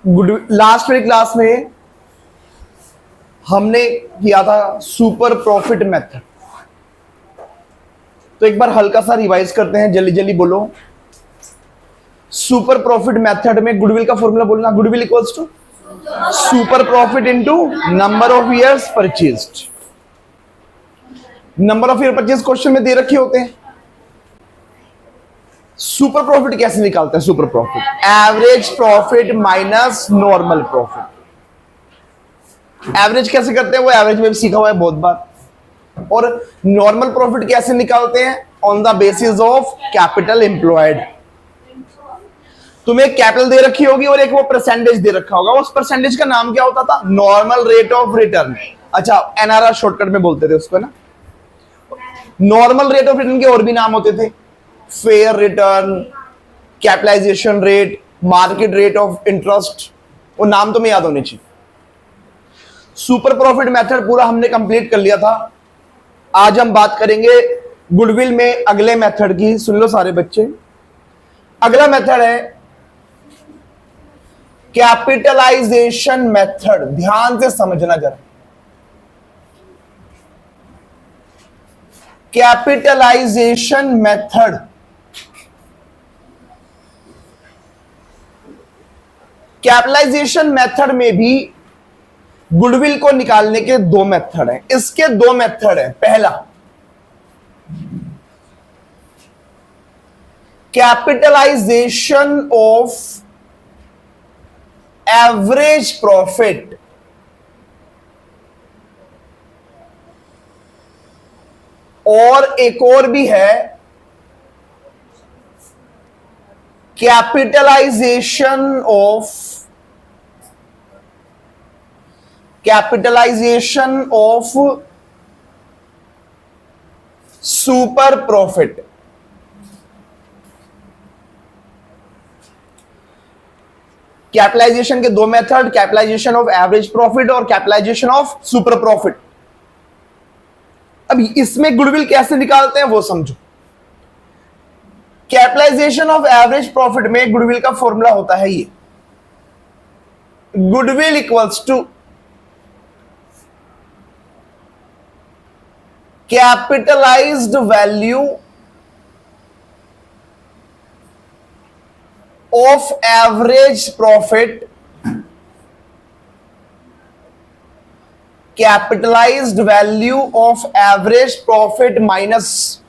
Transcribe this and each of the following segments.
Last वाली class में हमने किया था सुपर प्रॉफिट मेथड। तो एक बार हल्का सा रिवाइज करते हैं, जल्दी जल्दी बोलो। सुपर प्रॉफिट मेथड में गुडविल का फॉर्मूला बोलना, goodwill equals to super profit into number of years purchased. Number of year purchase question में दे रखे होते हैं। सुपर प्रॉफिट कैसे निकालते हैं? Super profit average profit minus normal profit. Average कैसे करते हैं वो एवरेज में भी सीखा हुआ है बहुत बार। और नॉर्मल प्रॉफिट कैसे निकालते हैं? On the basis of capital employed. तुम्हें कैपिटल दे रखी होगी और एक वो परसेंटेज दे रखा होगा। उस परसेंटेज का नाम क्या होता था? Normal rate of return. अच्छा, एनआरआर शॉर्टकट में बोलते थे उसको ना। नॉर्मल रेट ऑफ रिटर्न के और भी नाम होते थे, fair return, capitalization rate, market rate of interest. वो नाम तुम्हें याद होने चाहिए। सुपर प्रॉफिट मेथड पूरा हमने कंप्लीट कर लिया था। आज हम बात करेंगे गुडविल में अगले मेथड की। सुन लो सारे बच्चे, अगला मेथड है कैपिटलाइजेशन मेथड। ध्यान से समझना जरा। कैपिटलाइजेशन मेथड, कैपिटलाइजेशन मेथड में भी गुडविल को निकालने के दो मेथड हैं। इसके दो मेथड हैं। पहला कैपिटलाइजेशन ऑफ एवरेज प्रॉफिट, और एक और भी है capitalization of super profit. Capitalization के दो method, capitalization of average profit और कैपिटलाइजेशन ऑफ सुपर प्रॉफिट। अब इसमें गुडविल कैसे निकालते हैं वो समझो। कैपिटलाइजेशन ऑफ एवरेज प्रॉफिट में गुडविल का फॉर्मूला होता है ये, goodwill equals to capitalized value of average profit, capitalized value of average profit minus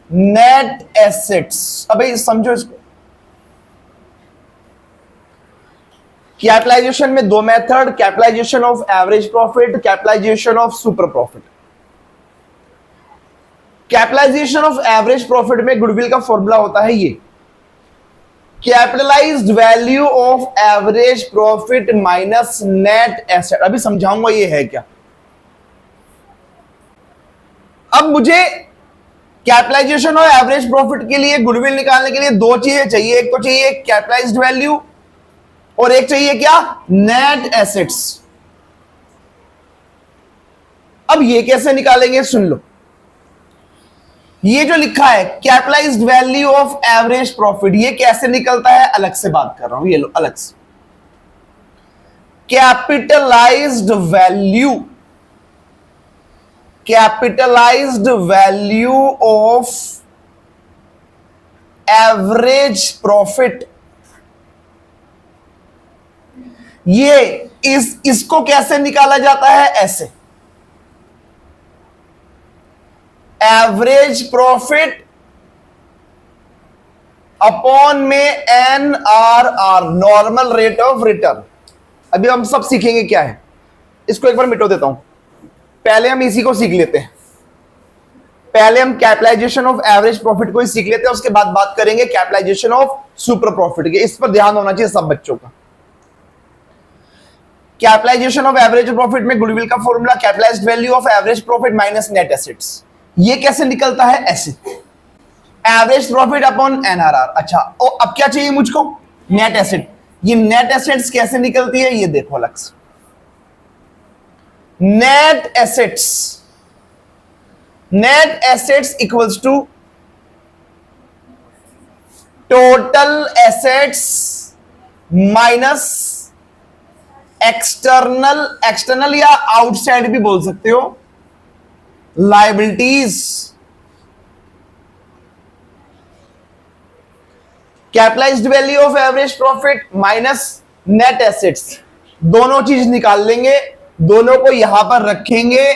net assets. अबे समझो इसको। कैपिटलाइजेशन में दो method, capitalization of average profit, capitalization of super profit. Capitalization of average profit में goodwill का formula होता है ये, capitalized value of average profit minus net asset. अभी समझाऊंगा ये है क्या। अब मुझे कैपिटलाइजेशन ऑफ एवरेज प्रॉफिट के लिए गुडविल निकालने के लिए दो चीजें चाहिए। एक तो चाहिए कैपिटलाइज्ड वैल्यू और एक चाहिए क्या? Net assets. अब ये कैसे निकालेंगे सुन लो। ये जो लिखा है capitalized value of average profit, ये कैसे निकलता है अलग से बात कर रहा हूं। ये लो अलग से, capitalised value of average profit. ये इसको कैसे निकाला जाता है? ऐसे, एवरेज प्रॉफिट अपॉन में NRR, normal rate of return. अभी हम सब सीखेंगे क्या है। इसको एक बार मिटो देता हूं, पहले हम इसी को सीख लेते हैं। पहले हम कैपिटलाइजेशन ऑफ एवरेज प्रॉफिट को ही सीख लेते हैं, उसके बाद बात करेंगे कैपिटलाइजेशन ऑफ सुपर प्रॉफिट के। इस पर ध्यान होना चाहिए सब बच्चों का। कैपिटलाइजेशन ऑफ एवरेज प्रॉफिट में गुडविल का formula capitalized value of average profit minus net assets. ये कैसे निकलता है? ऐसे, एवरेज प्रॉफिट अपॉन NRR। अच्छा, अब क्या चाहिए मुझको? Net asset. ये नेट एसेट्स कैसे निकलती है ये देखो अलग से। Net assets equals to total assets minus external या आउटसाइड भी बोल सकते हो liabilities. Capitalized value of average profit minus net assets, दोनों चीज निकाल लेंगे, दोनों को यहां पर रखेंगे,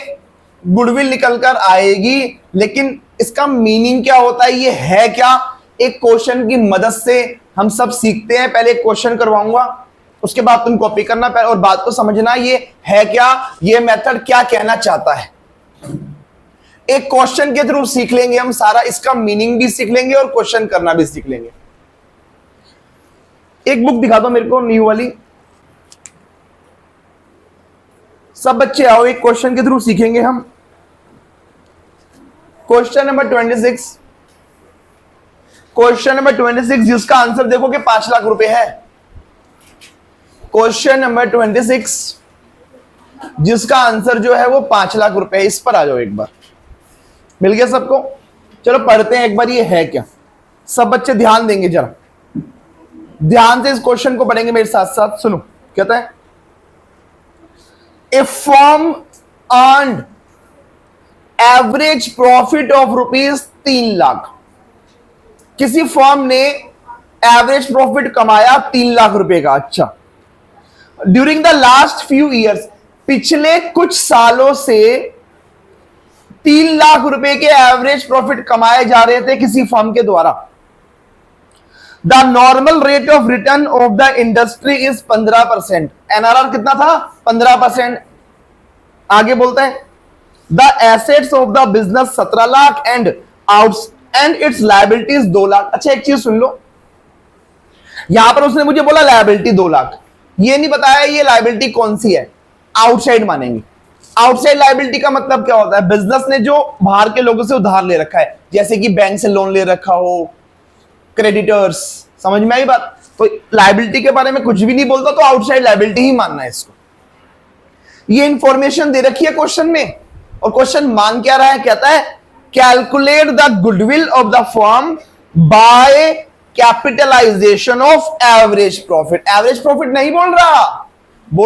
गुडविल निकल कर आएगी। लेकिन इसका मीनिंग क्या होता है, ये है क्या, एक क्वेश्चन की मदद से हम सब सीखते हैं। पहले एक क्वेश्चन करवाऊंगा, उसके बाद तुम कॉपी करना और बात को समझना ये है क्या, ये मेथड क्या कहना चाहता है। एक क्वेश्चन के थ्रू सीख लेंगे हम सारा, इसका मीनिंग भी सीख लेंगे और क्वेश्चन करना भी सीख लेंगे। एक बुक दिखा दो मेरे को, न्यू वाली। सब बच्चे आओ, एक क्वेश्चन के थ्रू सीखेंगे हम। क्वेश्चन नंबर 26, क्वेश्चन नंबर 26 जिसका आंसर देखो कि 5 लाख रुपए है। क्वेश्चन नंबर 26 जिसका आंसर जो है वो 5 लाख रुपए है। इस पर आ जाओ एक बार, मिल गया सबको। चलो पढ़ते हैं एक बार, ये है क्या। सब बच्चे ध्यान देंगे, जरा ध्यान से इस क्वेश्चन को पढ़ेंगे मेरे साथ साथ। सुनो, कहता है a firm earned average profit of rupees 3 lakh. किसी फर्म ने एवरेज प्रॉफिट कमाया 3 लाख रुपए का। अच्छा, during the last few years, पिछले कुछ सालों से 3 लाख रुपए के एवरेज प्रॉफिट कमाए जा रहे थे किसी फर्म के द्वारा। The normal rate of return of the industry is 15%। NRR कितना था, 15%। आगे बोलते हैं the assets of the business 17 lakh and it's liabilities 2 lakh. अच्छा, एक चीज सुन लो, यहां पर उसने मुझे बोला लायबिलिटी 2 लाख, ये नहीं बताया ये लायबिलिटी कौन सी है। आउटसाइड मानेंगे। आउटसाइड लायबिलिटी का मतलब क्या होता है, बिजनेस ने जो बाहर के लोगों से उधार ले रखा है, जैसे कि बैंक से लोन ले रखा हो, क्रेडिटर्स, समझ में आई बात। तो लायबिलिटी के बारे में कुछ भी नहीं बोलता तो आउटसाइड लायबिलिटी ही मानना है इसको। ये इंफॉर्मेशन दे रखी है क्वेश्चन में, और क्वेश्चन मान क्या रहा है, कहता है calculate the goodwill of the firm by capitalisation of average profit. Average profit नहीं बोल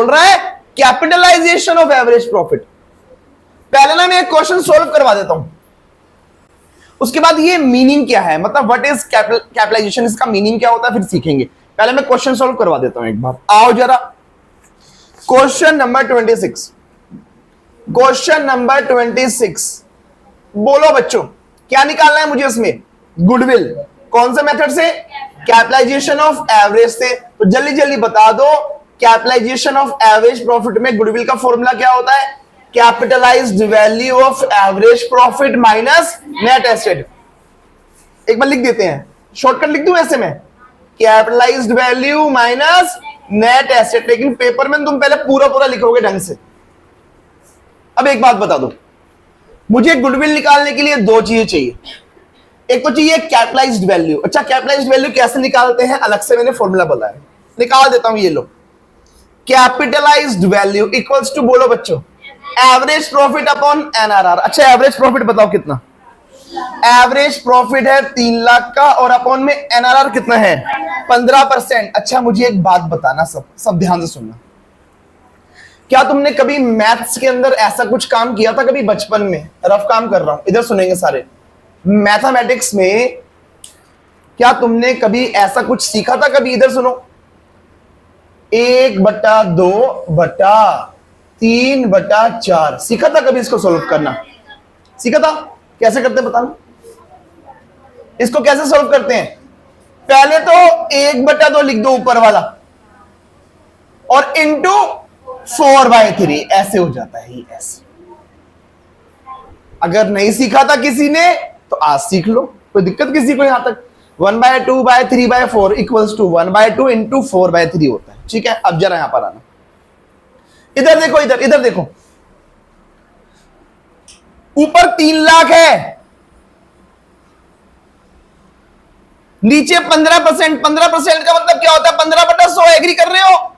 रहा है कैपिटलाइजेशन ऑफ एवरेज प्रॉफिट। पहले ना मैं एक क्वेश्चन सोल्व करवा देता हूं, उसके बाद ये मीनिंग क्या है, मतलब व्हाट इज कैपिटलाइजेशन, इसका मीनिंग क्या होता है फिर सीखेंगे। पहले मैं क्वेश्चन सोल्व करवा देता हूं एक बार। आओ जरा, क्वेश्चन नंबर 26, क्वेश्चन नंबर 26 बोलो बच्चों, क्या निकालना है मुझे इसमें, गुडविल। कौन से मेथड से, कैपिटलाइजेशन ऑफ एवरेज से। तो जल्दी जल्दी बता दो, कैपिटलाइजेशन ऑफ एवरेज प्रॉफिट में गुडविल का फॉर्मूला क्या होता है, capitalized value of average profit minus net asset. एक बार लिख देते हैं, शॉर्टकट लिख दूं ऐसे में, capitalised value minus net asset. लेकिन पेपर में तुम पहले पूरा पूरा लिखोगे ढंग से। अब एक बात बता दो, मुझे गुडविल निकालने के लिए 2 चीजें चाहिए। एक तो चाहिए कैपिटलाइज्ड वैल्यू। अच्छा, कैपिटलाइज्ड वैल्यू कैसे निकालते हैं, अलग से मैंने फॉर्मूला बताया, निकाल देता हूं। ये लो, कैपिटलाइज्ड वैल्यू इक्वल्स टू, बोलो बच्चों, एवरेज प्रॉफिट अपॉन एनआरआर। अच्छा, एवरेज प्रॉफिट बताओ कितना, एवरेज प्रॉफिट है 3 लाख का, और अपॉन में एनआरआर कितना है, 15%। अच्छा, मुझे एक बात बताना, सब ध्यान से सुनना। क्या तुमने कभी मैथ्स के अंदर ऐसा कुछ काम किया था कभी बचपन में, रफ काम कर रहा हूं, इधर सुनेंगे सारे। मैथमेटिक्स में क्या तुमने कभी ऐसा कुछ सीखा था कभी, इधर सुनो, 1/2/3/4 सीखा था कभी इसको सोल्व करना, सीखा था। कैसे करते बताना, इसको कैसे सोल्व करते हैं। पहले तो 1/2 लिख दो ऊपर वाला, और इंटू 4/3, ऐसे हो जाता है, ऐसे। अगर नहीं सीखा था किसी ने तो आज सीख लो, कोई दिक्कत किसी को यहां तक। 1/2/3/4 इक्वल्स टू 1/2 इंटू 4/3 होता है। ठीक है, अब जरा यहां पर आना, इधर देखो, इधर देखो, ऊपर 3 लाख है, नीचे 15%। 15% का मतलब क्या होता है, 15/100। एग्री कर रहे हो।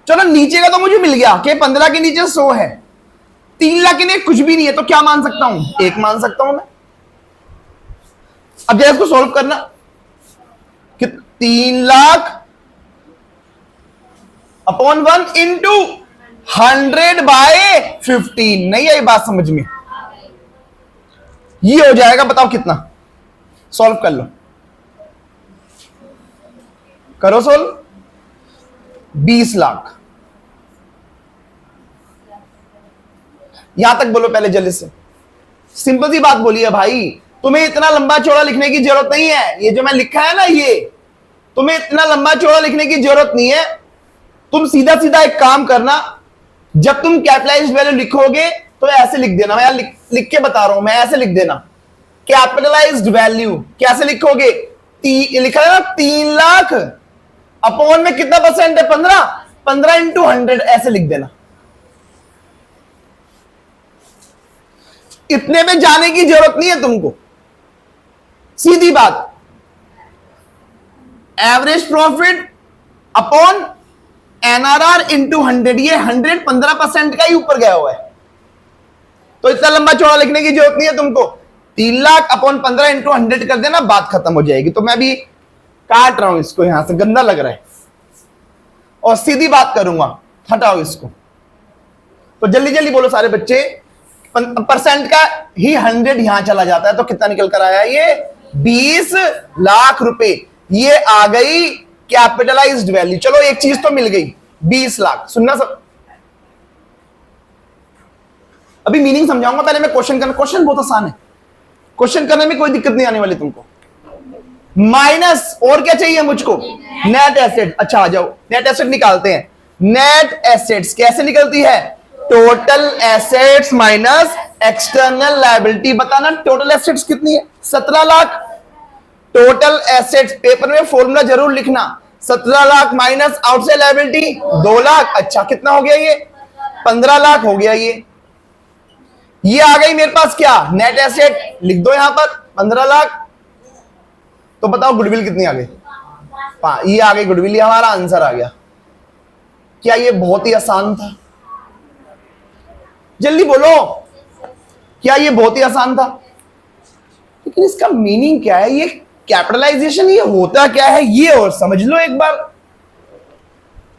चलो, नीचे का तो मुझे मिल गया कि 15 के नीचे 100 है, 3 लाख के लिए कुछ भी नहीं है, तो क्या मान सकता हूं, 1 मान सकता हूं मैं। अब जरा इसको सोल्व करना, कि 3 लाख अपॉन 1 इंटू 100/15। नहीं आई बात समझ में? ये हो जाएगा, बताओ कितना? सॉल्व कर लो, करो सोल्व। 20 लाख। यहां तक बोलो पहले जल्दी से। सिंपल सी बात बोली है भाई, तुम्हें इतना लंबा चौड़ा लिखने की जरूरत नहीं है। ये जो मैं लिखा है ना, ये तुम्हें इतना लंबा चौड़ा लिखने की जरूरत नहीं है। तुम सीधा सीधा एक काम करना, जब तुम कैपिटलाइज्ड वैल्यू लिखोगे तो ऐसे लिख देना। मैं लिख के बता रहा हूं, मैं ऐसे लिख देना। कैपिटलाइज्ड वैल्यू कैसे लिखोगे? लिखा है ना 3 लाख अपॉन में कितना परसेंट है? 15। 15 इंटू 100 ऐसे लिख देना। इतने में जाने की जरूरत नहीं है तुमको, सीधी बात। Average profit upon NRR into 100। ये 100 15% का ही ऊपर गया हुआ है, तो इतना लंबा चौड़ा लिखने की जरूरत नहीं है तुमको। 3 लाख अपॉन 15 इंटू 100 कर देना, बात खत्म हो जाएगी। तो मैं भी काट रहा हूं इसको, यहां से गंदा लग रहा है, और सीधी बात करूंगा, हटाओ इसको। तो जल्दी जल्दी बोलो सारे बच्चे। परसेंट का ही 100 यहां चला जाता है, तो कितना निकल कर आया? ये 20 लाख रुपए। ये आ गई कैपिटलाइज्ड वैल्यू। चलो एक चीज तो मिल गई, 20 लाख। सुनना सब, अभी मीनिंग समझाऊंगा, पहले मैं क्वेश्चन करना। क्वेश्चन बहुत आसान है, क्वेश्चन करने में कोई दिक्कत नहीं आने वाली तुमको। माइनस और क्या चाहिए मुझको? Net asset. अच्छा आ जाओ, नेट एसेट निकालते हैं। नेट एसेट्स कैसे निकलती है? Total assets minus external liability. बताना टोटल एसेट्स कितनी है? 17 लाख। टोटल एसेट्स पेपर में फॉर्मूला जरूर लिखना। 17 lakh minus outside liability 2 lakh. अच्छा कितना हो गया? ये 15 लाख हो गया। ये आ गई मेरे पास क्या? Net asset. लिख दो यहां पर 15 लाख। तो बताओ गुडविल कितनी आ गई? ये आ गई गुडविल। ये हमारा आंसर आ गया। क्या ये बहुत ही आसान था? जल्दी बोलो, क्या ये बहुत ही आसान था? लेकिन इसका मीनिंग क्या है? ये कैपिटलाइजेशन ये होता क्या है, ये और समझ लो एक बार।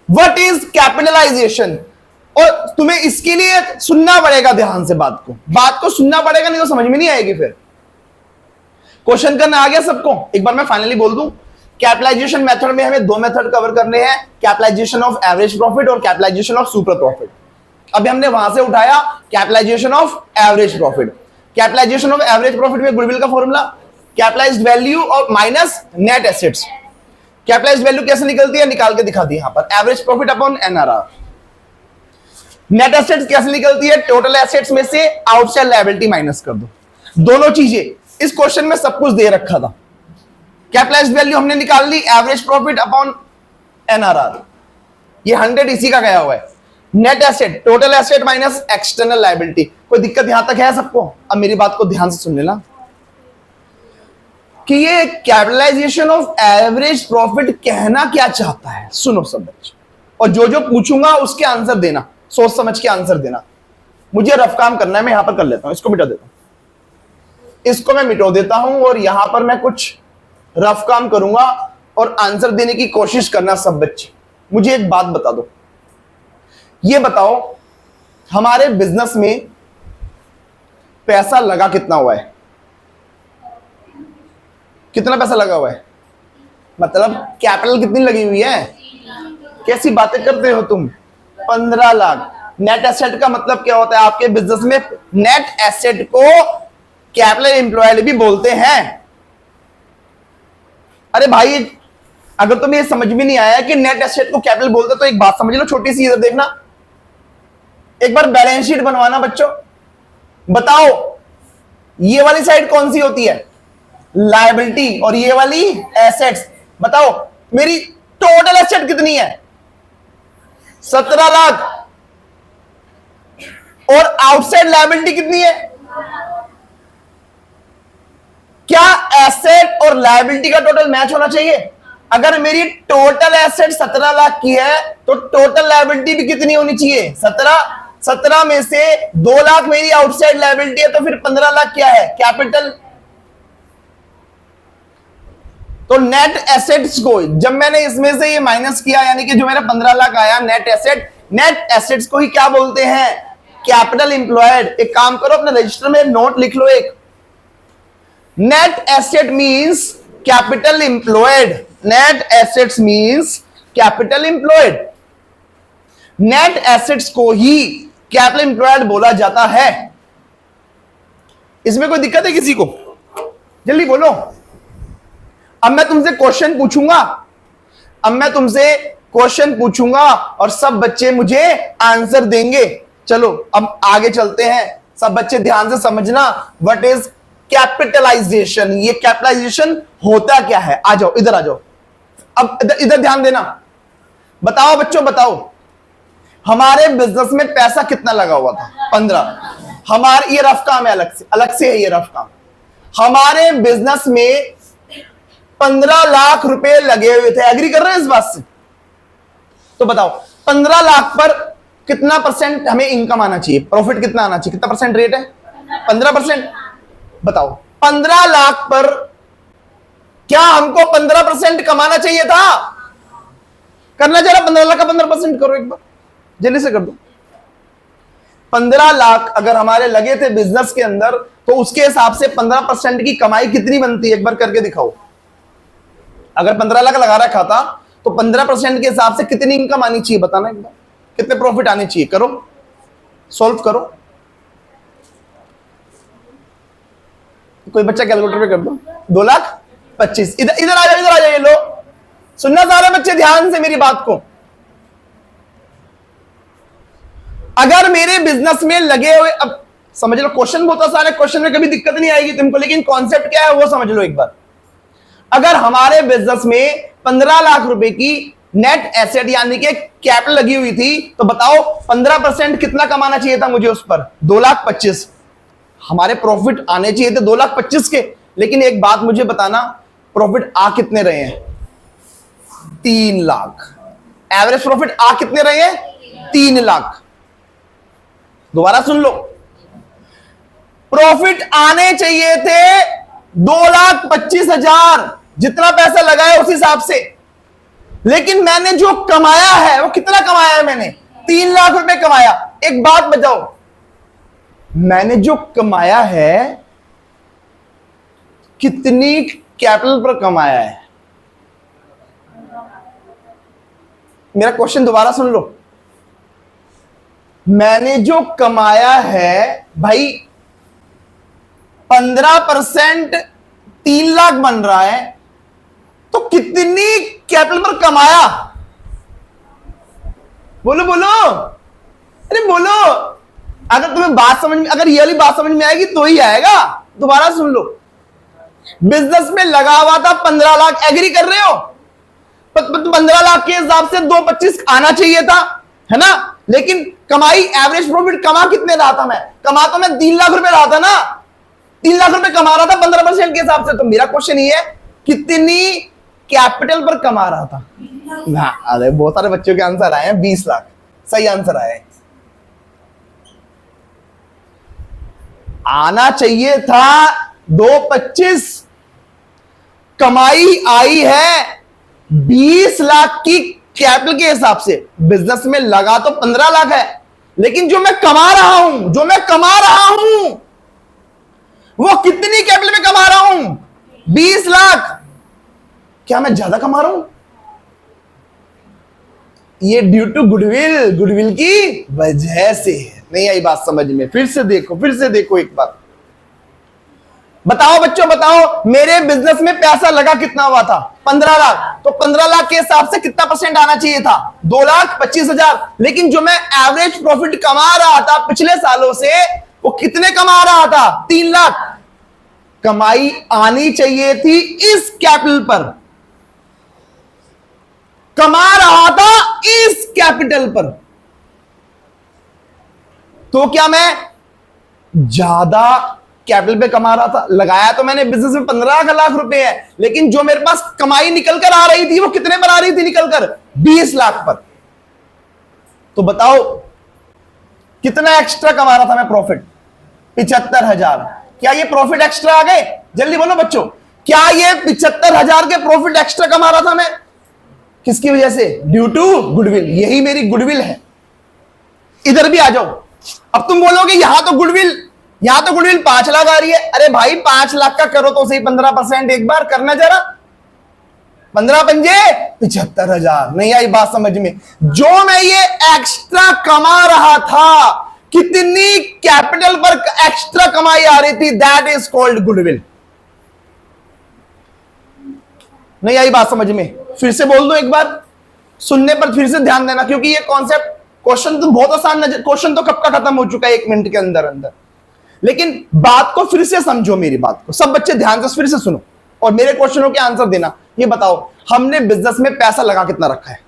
What is capitalisation? और तुम्हें इसके लिए सुनना पड़ेगा ध्यान से, बात को सुनना पड़ेगा, नहीं तो समझ में नहीं आएगी। फिर क्वेश्चन करना आ गया सबको? एक बार मैं फाइनली बोल दूं, कैपिटलाइजेशन मेथड में हमें 2 मेथड कवर करने हैं, कैपिटलाइजेशन ऑफ एवरेज प्रॉफिट और कैपिटलाइजेशन ऑफ सुपर प्रॉफिट। अभी हमने वहां से उठाया capitalization of average profit. Capitalization of average profit में गुडविल का फॉर्मूला कैपिटलाइज्ड वैल्यू और minus net assets. Capitalised value कैसे निकलती है? निकाल के दिखा दी यहां पर, average profit upon NRR. Net assets कैसे निकलती है? टोटल एसेट्स में से आउटसाइड लायबिलिटी माइनस कर दो। दोनों चीजें इस क्वेश्चन में सब कुछ दे रखा था। कैपिटलाइज्ड वैल्यू हमने निकाल ली, एवरेज प्रॉफिट अपॉन एनआरआर। ये 100 इसी का गया हुआ है। Net asset total asset minus external liability. कोई दिक्कत यहां तक है सबको? अब मेरी बात को ध्यान से सुन लेना कि ये कैपिटलाइजेशन ऑफ एवरेज प्रॉफिट कहना क्या चाहता है। सुनो सब बच्चे, और जो जो पूछूंगा उसके आंसर देना, सोच समझ के आंसर देना। मुझे रफ काम करना है, मैं यहां पर कर लेता हूं। इसको मिटा देता हूं, इसको मैं मिटा देता हूं, और यहां पर मैं कुछ रफ काम करूंगा और आंसर देने की कोशिश करना सब बच्चे। मुझे एक बात बता दो, ये बताओ हमारे बिजनेस में पैसा लगा कितना हुआ है? कितना पैसा लगा हुआ है? मतलब कैपिटल कितनी लगी हुई है? कैसी बातें करते हो तुम? 15 लाख। नेट एसेट का मतलब क्या होता है आपके बिजनेस में? नेट एसेट को कैपिटल एम्प्लॉयड भी बोलते हैं। अरे भाई, अगर तुम्हें ये समझ में नहीं आया कि नेट एसेट को कैपिटल बोलते, तो एक बात समझ लो छोटी सी, इधर देखना। एक बार बैलेंस शीट बनवाना बच्चों, बताओ ये वाली साइड कौन सी होती है? लायबिलिटी, और ये वाली एसेट्स। बताओ मेरी टोटल एसेट कितनी है? 17 लाख। और आउटसाइड लायबिलिटी कितनी है? क्या एसेट और लायबिलिटी का टोटल मैच होना चाहिए? अगर मेरी टोटल एसेट 17 लाख की है तो टोटल लायबिलिटी भी कितनी होनी चाहिए? 17 में से 2 लाख मेरी आउटसाइड लायबिलिटी है, तो फिर 15 लाख क्या है? कैपिटल। तो नेट एसेट्स को जब मैंने इसमें से ये माइनस किया, यानी कि जो मेरा 15 लाख आया नेट एसेट, नेट एसेट्स को ही क्या बोलते हैं? Capital employed. एक काम करो, अपने रजिस्टर में नोट लिख लो एक, net asset means capital employed. Net assets means capital employed. Net assets को ही कैपिटल इंप्लॉयड बोला जाता है। इसमें कोई दिक्कत है किसी को? जल्दी बोलो। अब मैं तुमसे क्वेश्चन पूछूंगा, और सब बच्चे मुझे आंसर देंगे। चलो अब आगे चलते हैं, सब बच्चे ध्यान से समझना। What is capitalization? ये कैपिटलाइजेशन होता क्या है? आ जाओ, इधर आ जाओ। अब इधर ध्यान देना। बताओ बच्चों, बताओ हमारे बिजनेस में पैसा कितना लगा हुआ था? 15। हमारे, ये रफ काम है, अलग से है ये रफ काम। हमारे बिजनेस में 15 लाख रुपए लगे हुए थे। एग्री कर रहे हैं इस बात से? तो बताओ 15 लाख पर कितना परसेंट हमें इनकम आना चाहिए? प्रॉफिट कितना आना चाहिए? कितना परसेंट रेट है? 15%। बताओ 15 लाख पर क्या हमको 15% कमाना चाहिए था? करना जरा 15 लाख का 15% करो एक बार, जल्दी से कर दो। 15 लाख अगर हमारे लगे थे बिजनेस के अंदर, तो उसके हिसाब से 15% की कमाई कितनी बनती है? एक बार करके दिखाओ। अगर 15 लाख लगा रखा था तो 15% के हिसाब से कितनी इनकम आनी चाहिए? बताना एक बार, कितने प्रॉफिट आने चाहिए? करो, सॉल्व करो। कोई बच्चा कैलकुलेटर पे कर दो। 2,25,000। इधर आ जाओ, इधर आ जाइए। लो, सुनना सारे बच्चे ध्यान से मेरी बात को। अगर मेरे बिजनेस में लगे हुए, अब समझ लो, क्वेश्चन बहुत सारे, क्वेश्चन में कभी दिक्कत नहीं आएगी तुमको, लेकिन कॉन्सेप्ट क्या है वो समझ लो एक बार। अगर हमारे बिजनेस में 15 लाख रुपए की नेट एसेट यानी कि कैपिटल लगी हुई थी, तो बताओ 15% कितना कमाना चाहिए था मुझे उस पर? 2,25,000। हमारे प्रॉफिट आने चाहिए थे 2,25,000 के, लेकिन एक बात मुझे बताना, प्रॉफिट आ कितने रहे हैं? 3 लाख। एवरेज प्रॉफिट आ कितने रहे हैं? 3 लाख। दोबारा सुन लो, प्रॉफिट आने चाहिए थे 2,25,000, जितना पैसा लगाया उस हिसाब से, लेकिन मैंने जो कमाया है वो कितना कमाया है? मैंने 3 लाख रुपए कमाया। एक बात बताओ, मैंने जो कमाया है कितनी कैपिटल पर कमाया है? मेरा क्वेश्चन दोबारा सुन लो। मैंने जो कमाया है भाई, 15% 3 लाख बन रहा है, तो कितनी कैपिटल पर कमाया? बोलो बोलो, अरे बोलो। अगर तुम्हें बात समझ में, अगर ये वाली बात समझ में आएगी तो ही आएगा। दोबारा सुन लो, बिजनेस में लगा हुआ था 15 लाख, एग्री कर रहे हो? 15 लाख के हिसाब से 2,25,000 आना चाहिए था, है ना? लेकिन कमाई, एवरेज प्रॉफिट कमा कितने रहा था? मैं कमा तो मैं 3 लाख रुपए रहा था ना। 3 लाख रुपए कमा रहा था 15% के हिसाब से। तो मेरा क्वेश्चन ये है, कितनी कैपिटल पर कमा रहा था? ना, अरे बहुत सारे बच्चों के आंसर आए हैं 20 लाख। सही आंसर आया है। आना चाहिए था 2,25,000, कमाई आई है 20 लाख की कैपिटल के हिसाब से। बिजनेस में लगा तो 15 लाख है, लेकिन जो मैं कमा रहा हूं वो कितनी कैपिटल में कमा रहा हूं? 20 लाख। क्या मैं ज्यादा कमा रहा हूं? ये ड्यू टू गुडविल की वजह से। नहीं आई बात समझ में? फिर से देखो एक बार। बताओ बच्चों, बताओ मेरे बिजनेस में पैसा लगा कितना हुआ था? 15 लाख। तो 15 लाख के हिसाब से कितना परसेंट आना चाहिए था? 2,25,000। लेकिन जो मैं एवरेज प्रॉफिट कमा रहा था पिछले सालों से, वो कितने कमा रहा था? 3 लाख। कमाई आनी चाहिए थी इस कैपिटल पर, कमा रहा था इस कैपिटल पर। तो क्या मैं ज्यादा कैपिटल पे कमा रहा था? लगाया तो मैंने बिजनेस में 15 लाख रुपए है, लेकिन जो मेरे पास कमाई निकल कर आ रही थी वो कितने पर आ रही थी निकलकर? 20 लाख पर। तो बताओ कितना एक्स्ट्रा कमा रहा था मैं प्रॉफिट? 75,000। क्या ये प्रॉफिट एक्स्ट्रा आ गए? जल्दी बोलो बच्चों, क्या ये 75,000 के प्रॉफिट एक्स्ट्रा कमा रहा था मैं? किसकी वजह से? Due to goodwill. यही मेरी गुडविल है। इधर भी आ जाओ। अब तुम बोलोगे यहां तो गुडविल 5 लाख आ रही है। अरे भाई 5 लाख का करो तो सही 15%, एक बार करना जरा। 15 पंजे 75,000। नहीं आई बात समझ में? जो मैं ये एक्स्ट्रा कमा रहा था, कितनी कैपिटल पर एक्स्ट्रा कमाई आ रही थी, दैट इज कॉल्ड गुडविल। नहीं आई बात समझ में? फिर से बोल दो एक बार, सुनने पर फिर से ध्यान देना, क्योंकि ये कॉन्सेप्ट, क्वेश्चन तो बहुत आसान नजर, क्वेश्चन तो कब का खत्म हो चुका है 1 मिनट के अंदर अंदर, लेकिन बात को फिर से समझो। मेरी बात को सब बच्चे ध्यान से फिर से सुनो और मेरे क्वेश्चनों के आंसर देना। ये बताओ, हमने बिजनेस में पैसा लगा कितना रखा है?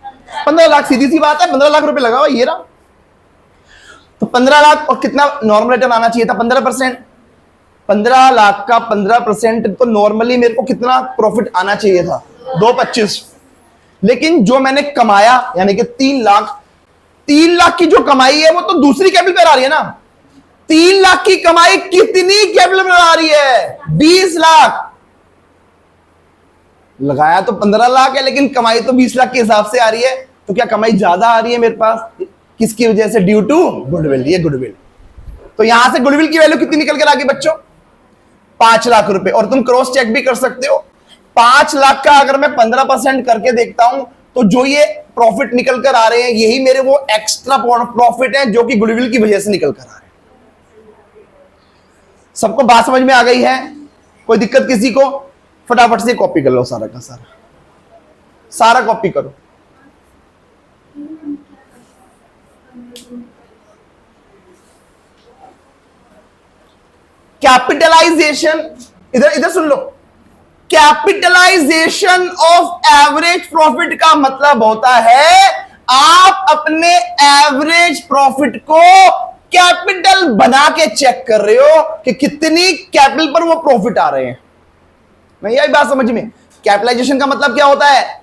15 लाख। सीधी सी बात है, 15 लाख रुपए लगा हुआ ये रहा। तो 15 लाख और कितना नॉर्मल रिटर्न आना चाहिए था? 15%। 15 लाख का 15% तो नॉर्मली मेरे को कितना प्रॉफिट आना चाहिए था? 225। लेकिन जो मैंने कमाया, यानी कि 3 लाख, 3 लाख की जो कमाई है वो तो दूसरी कैपिटल पर आ रही है ना। 3 लाख की कमाई कितनी कैपिटल पर आ रही है? 20 लाख। लगाया तो 15 लाख है, लेकिन कमाई तो 20 लाख के हिसाब से आ रही है। तो क्या कमाई ज्यादा आ रही है मेरे पास? किसकी वजह से? Due to goodwill. ये गुडविल। तो यहां से गुडविल की वैल्यू कितनी निकल कर आ गई बच्चों? 5 लाख रुपए। और तुम क्रॉस चेक भी कर सकते हो। 5 लाख का अगर मैं 15% करके देखता हूं, तो जो ये प्रॉफिट निकल कर आ रहे हैं, यही मेरे वो एक्स्ट्रा प्रॉफिट है जो कि गुडविल की वजह से निकल कर आ रहे हैं। सबको बात समझ में आ गई है? कोई दिक्कत किसी को? फटाफट से कॉपी कर लो सारा का सारा कॉपी करो। कैपिटलाइजेशन, इधर सुन लो। कैपिटलाइजेशन ऑफ एवरेज प्रॉफिट का मतलब होता है आप अपने एवरेज प्रॉफिट को कैपिटल बना के चेक कर रहे हो कि कितनी कैपिटल पर वो प्रॉफिट आ रहे हैं। नहीं आई बात समझ में? कैपिटलाइजेशन का मतलब क्या होता है?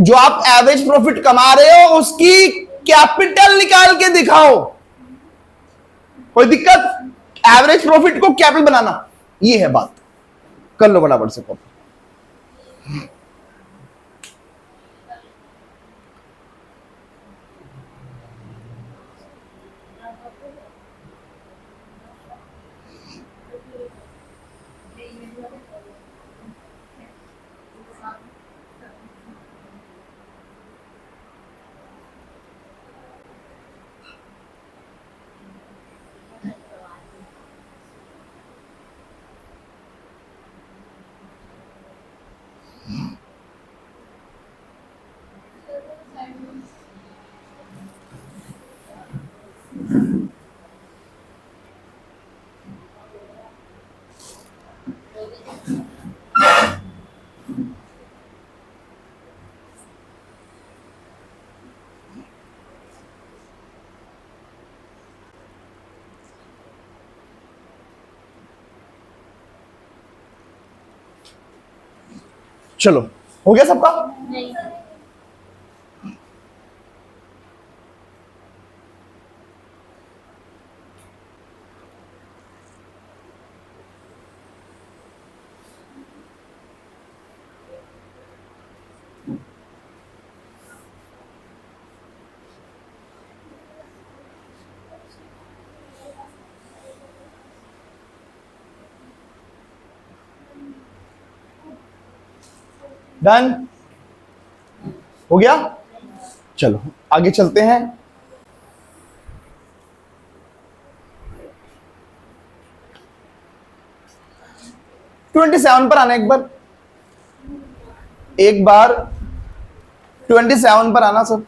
जो आप एवरेज प्रॉफिट कमा रहे हो उसकी कैपिटल निकाल के दिखाओ। कोई दिक्कत? एवरेज प्रॉफिट को कैपिटल बनाना, ये है बात। कर लो फटाफट से कॉपी। चलो, हो गया सबका? नहीं। डन? हो गया? चलो आगे चलते हैं। ट्वेंटी 27 पर आना एक बार 27 पर आना सब।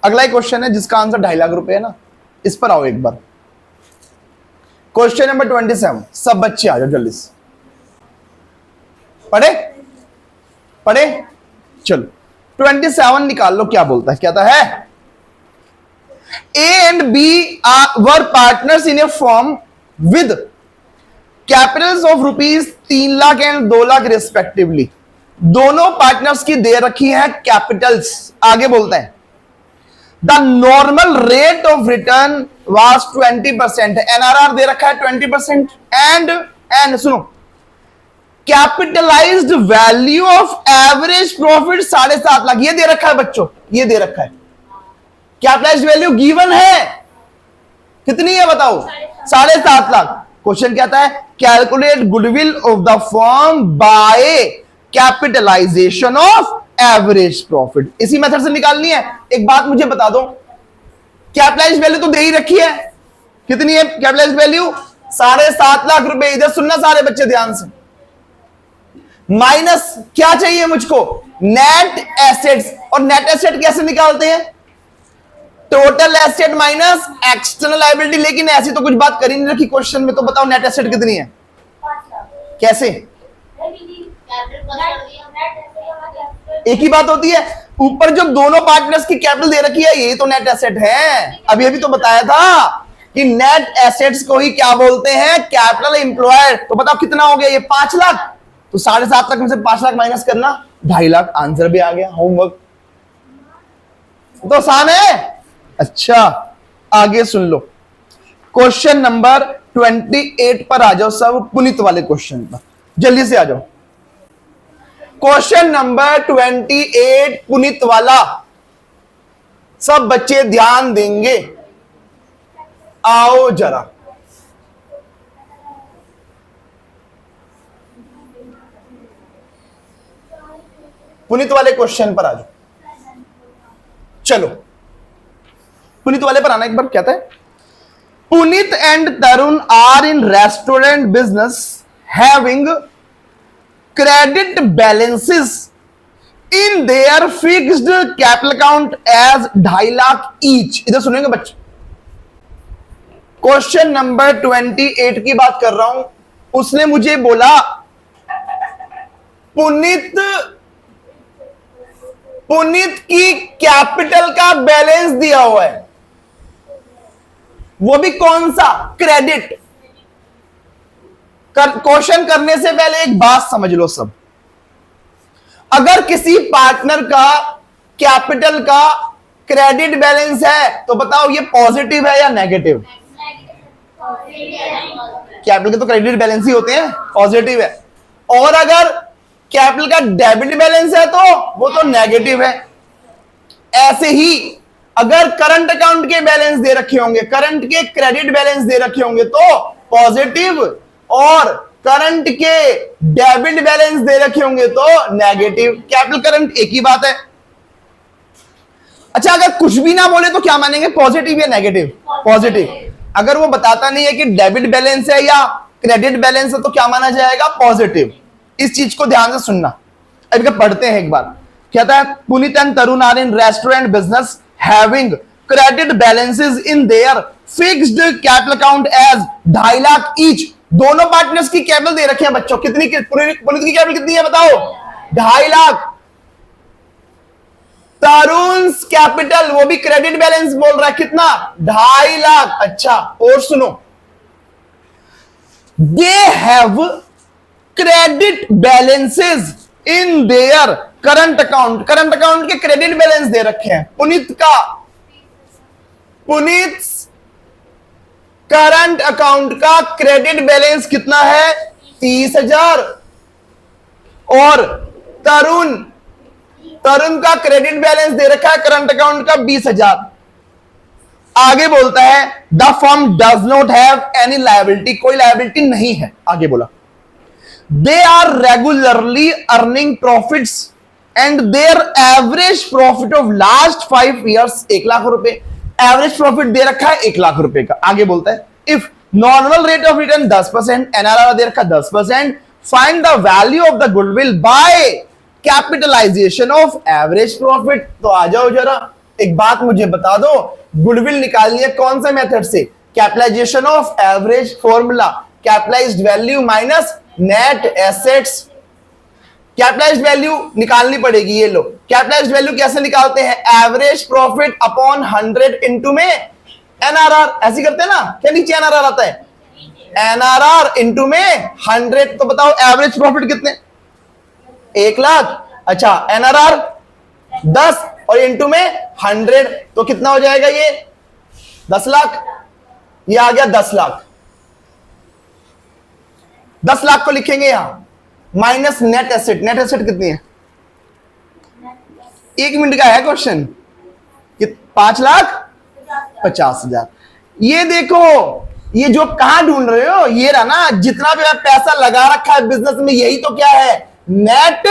अगला ही क्वेश्चन है जिसका आंसर 2.5 लाख रुपए है ना, इस पर आओ एक बार। Question number 27। सब बच्चे आ जाओ जल्दी से। पढ़े? चलो 27 निकाल लो। क्या बोलता है? कहता है A and B were partners in a firm with capitals of ₹3 lakh and 2 lakh respectively. दोनों पार्टनर्स की दे रखी है कैपिटल्स। आगे बोलते हैं the normal rate of return was 20%। NRR दे रखा है 20%। एंड सुनो, capitalised value of average profit 7.5 lakh, ये दे रखा है बच्चों, ये दे रखा है। कैपिटलाइज्ड वैल्यू गिवन है, कितनी है बताओ? 7.5 लाख। क्वेश्चन क्या आता है? Calculate goodwill of the firm by capitalisation of average profit. इसी मेथड से निकालनी है। एक बात मुझे बता दो, कैपिटलाइज्ड वैल्यू तो दे ही रखी है, कितनी है कैपिटलाइज्ड वैल्यू? 7.5 लाख रुपए। इधर सुनना सारे बच्चे ध्यान से, माइनस क्या चाहिए मुझको? Net assets. और नेट एसेट कैसे निकालते हैं? Total asset minus external liability. लेकिन ऐसी तो कुछ बात करी नहीं रखी क्वेश्चन में, तो बताओ नेट एसेट कितनी है? कैसे? एक ही बात होती है, ऊपर जो दोनों पार्टनर्स की कैपिटल दे रखी है ये तो नेट एसेट है। अभी अभी तो बताया था कि नेट एसेट्स को ही क्या बोलते हैं? Capital employed. तो बताओ कितना हो गया ये? 5 लाख। तो 7.5 लाख में से 5 लाख माइनस करना, 2.5 लाख। आंसर भी आ गया। होमवर्क तो आसान है। अच्छा आगे सुन लो, क्वेश्चन नंबर 28 पर आ जाओ सब, पुनीत वाले क्वेश्चन पर जल्दी से आ जाओ। क्वेश्चन नंबर 28 पुनीत वाला, सब बच्चे ध्यान देंगे। आओ जरा, पुनीत वाले क्वेश्चन पर आ जाओ। चलो पुनीत वाले पर आना एक बार। कहता है, Puneet and Tarun are in restaurant business having credit balances in their fixed capital account as 2.5 lakh each. इधर सुनेंगे बच्चे, क्वेश्चन नंबर 28 की बात कर रहा हूं। उसने मुझे बोला पुनीत की कैपिटल का बैलेंस दिया हुआ है, वो भी कौन सा? क्रेडिट। क्वेश्चन करने से पहले एक बात समझ लो सब, अगर किसी पार्टनर का कैपिटल का क्रेडिट बैलेंस है तो बताओ ये पॉजिटिव है या नेगेटिव? कैपिटल के तो क्रेडिट बैलेंस ही होते हैं, पॉजिटिव है। और अगर कैपिटल का डेबिट बैलेंस है तो वो तो नेगेटिव है। ऐसे ही अगर करंट अकाउंट के बैलेंस दे रखे होंगे, करंट के क्रेडिट बैलेंस दे रखे होंगे तो पॉजिटिव, और करंट के डेबिट बैलेंस दे रखे होंगे तो नेगेटिव। कैपिटल करंट एक ही बात है। अच्छा अगर कुछ भी ना बोले तो क्या मानेंगे? पॉजिटिव या नेगेटिव? पॉजिटिव। अगर वो बताता नहीं है कि डेबिट बैलेंस है या क्रेडिट बैलेंस है तो क्या माना जाएगा? पॉजिटिव। इस चीज को ध्यान से सुनना। अब पढ़ते हैं एक बार। कहता है, Puneet and Tarun are in restaurant business having credit balances in their fixed capital account as 2.5 lakh each. दोनों पार्टनर्स की कैपिटल दे रखे हैं बच्चों। कितनी? पुनीत की कैपिटल कितनी है बताओ? 2.5 लाख। तरुण कैपिटल, वो भी क्रेडिट बैलेंस बोल रहा है, कितना? 2.5 लाख। अच्छा और सुनो, they have credit balances in their current account. Current account के क्रेडिट बैलेंस दे रखे हैं। पुनीत करंट अकाउंट का क्रेडिट बैलेंस कितना है? 30,000। और तरुण का क्रेडिट बैलेंस दे रखा है करंट अकाउंट का 20,000। आगे बोलता है, the firm does not have any liability. कोई लायबिलिटी नहीं है। आगे बोला, they are regularly earning profits and their average profit of last 5 years 1 lakh रुपए। एवरेज प्रॉफिट दे रखा है 1 लाख रुपए का। आगे बोलता है, if normal rate of return 10%, NRR दे रखा 10%, find the value of the goodwill by capitalisation of average profit. तो आ जाओ जरा, एक बात मुझे बता दो, गुडविल निकालनी है कौन से मेथड से? Capitalization of average formula, capitalized value minus net assets. Capitalised value निकालनी पड़ेगी। ये लो, कैपिटलाइज्ड वैल्यू कैसे निकालते हैं? एवरेज प्रॉफिट अपॉन 100 इंटू में एनआरआर। ऐसे करते हैं ना, क्या नीचे एनआरआर आता है? एनआरआर इंटू में 100। तो बताओ एवरेज प्रॉफिट कितने? 1 लाख। अच्छा एनआरआर 10 और इंटू में 100 तो कितना हो जाएगा? ये 10 लाख। ये आ गया 10 लाख। 10 लाख को लिखेंगे यहां minus net asset. Net asset कितनी है? 1 मिनट का है क्वेश्चन। 5,50,000। ये देखो, ये जो कहां ढूंढ रहे हो, ये रहा ना, जितना भी पैसा लगा रखा है बिजनेस में, यही तो क्या है? Net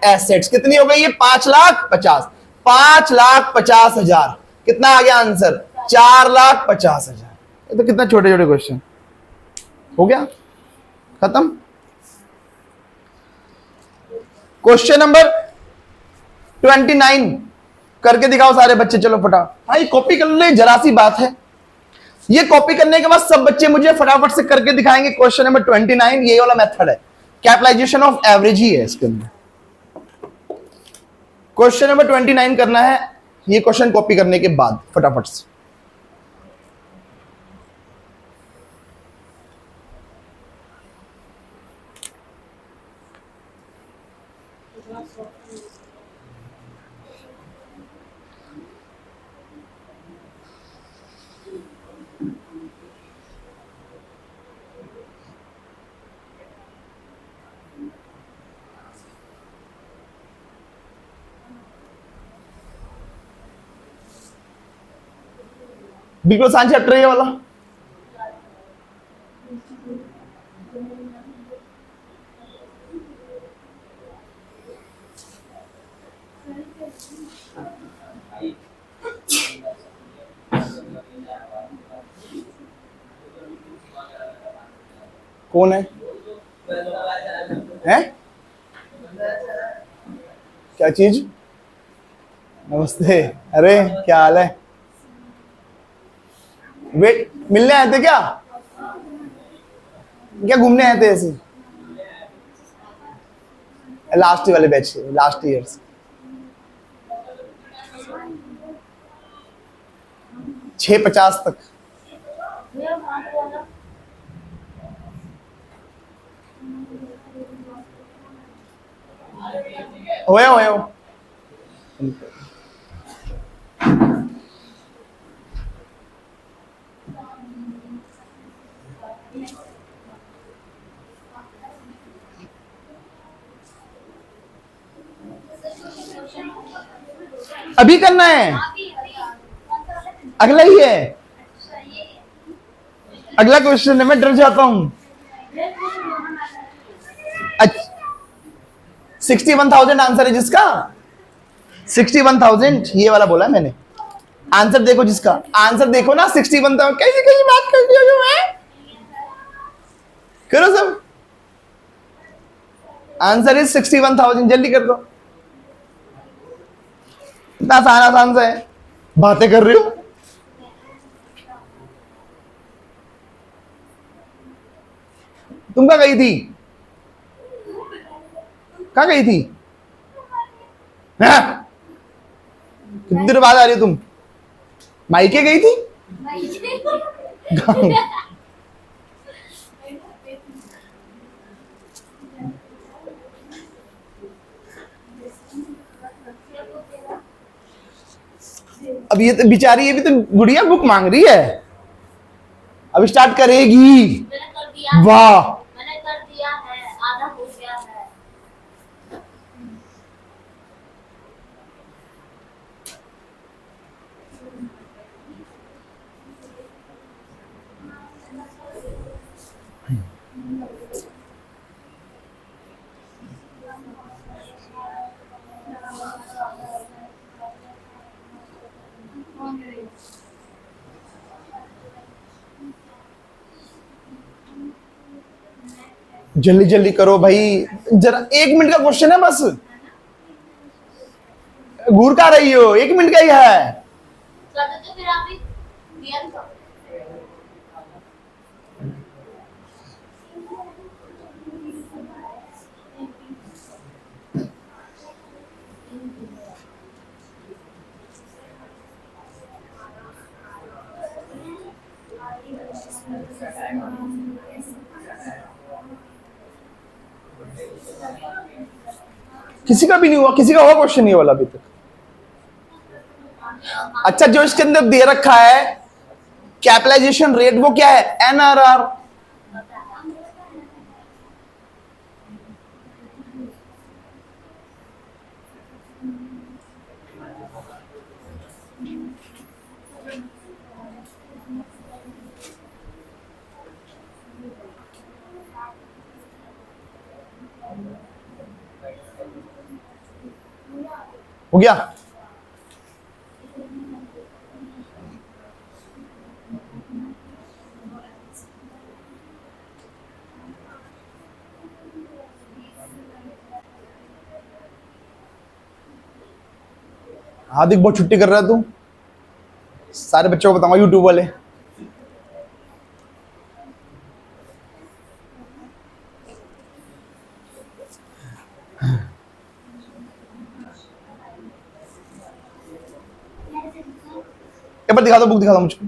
assets. कितनी हो गई ये? 5,50,000। 5,50,000 कितना आ गया आंसर? 4,50,000। ये तो कितना छोटे छोटे क्वेश्चन हो गया, खत्म। क्वेश्चन नंबर 29 करके दिखाओ सारे बच्चे, चलो फटा। हाँ, ये कॉपी कर लो, जरा सी बात है। ये कॉपी करने के बाद सब बच्चे मुझे फटाफट से करके दिखाएंगे। क्वेश्चन नंबर 29, ये वाला मेथड है, कैपिटलाइजेशन ऑफ एवरेज ही है इसके अंदर। क्वेश्चन नंबर 29 करना है, ये क्वेश्चन कॉपी करने के बाद फटाफट से। बिल्कुल आसान चैप्टर ये वाला। कौन है? हैं? क्या चीज? नमस्ते। अरे क्या हाल है? वेट, मिलने आए थे क्या? क्या घूमने आए थे ऐसे? लास्ट वाले बैच, लास्ट ईयर्स। 6:50 तक। होया होया हो। अभी करना है? अगला ही है? अगला क्वेश्चन है, मैं डर जाता हूं। 61,000 आंसर है जिसका? 61,000 ये वाला बोला है मैंने। आंसर देखो जिसका, आंसर देखो ना। 61,000 कैसी कैसी बात करती हो मैं? करो सब। Answer is 61,000। जल्दी कर दो। इतना आसान आसान सा है, बातें कर रही हो। तुम कहाँ गई थी? कहाँ गई थी? हाँ? कितनी देर बाद आ रही हो तुम? मायके गई थी? अब ये तो बेचारी, ये भी तो गुड़िया बुक मांग रही है, अब स्टार्ट करेगी। वाह, मैंने कर दिया है, आधा हो गया है। जल्दी जल्दी करो भाई, जरा 1 मिनट का क्वेश्चन है बस। घूर का रही हो, 1 मिनट का ही है। कर देते फिर आप ही दिया तो। किसी का भी नहीं हुआ, किसी का हुआ क्वेश्चन नहीं वाला अभी तक? अच्छा, जो इसके अंदर दे रखा है कैपिटलाइजेशन रेट, वो क्या है? एनआरआर। हो गया? हार्दिक बहुत छुट्टी कर रहा है तू, सारे बच्चों को बताऊंगा यूट्यूब वाले। एक बार दिखा दो, बुक दिखा दो मुझको,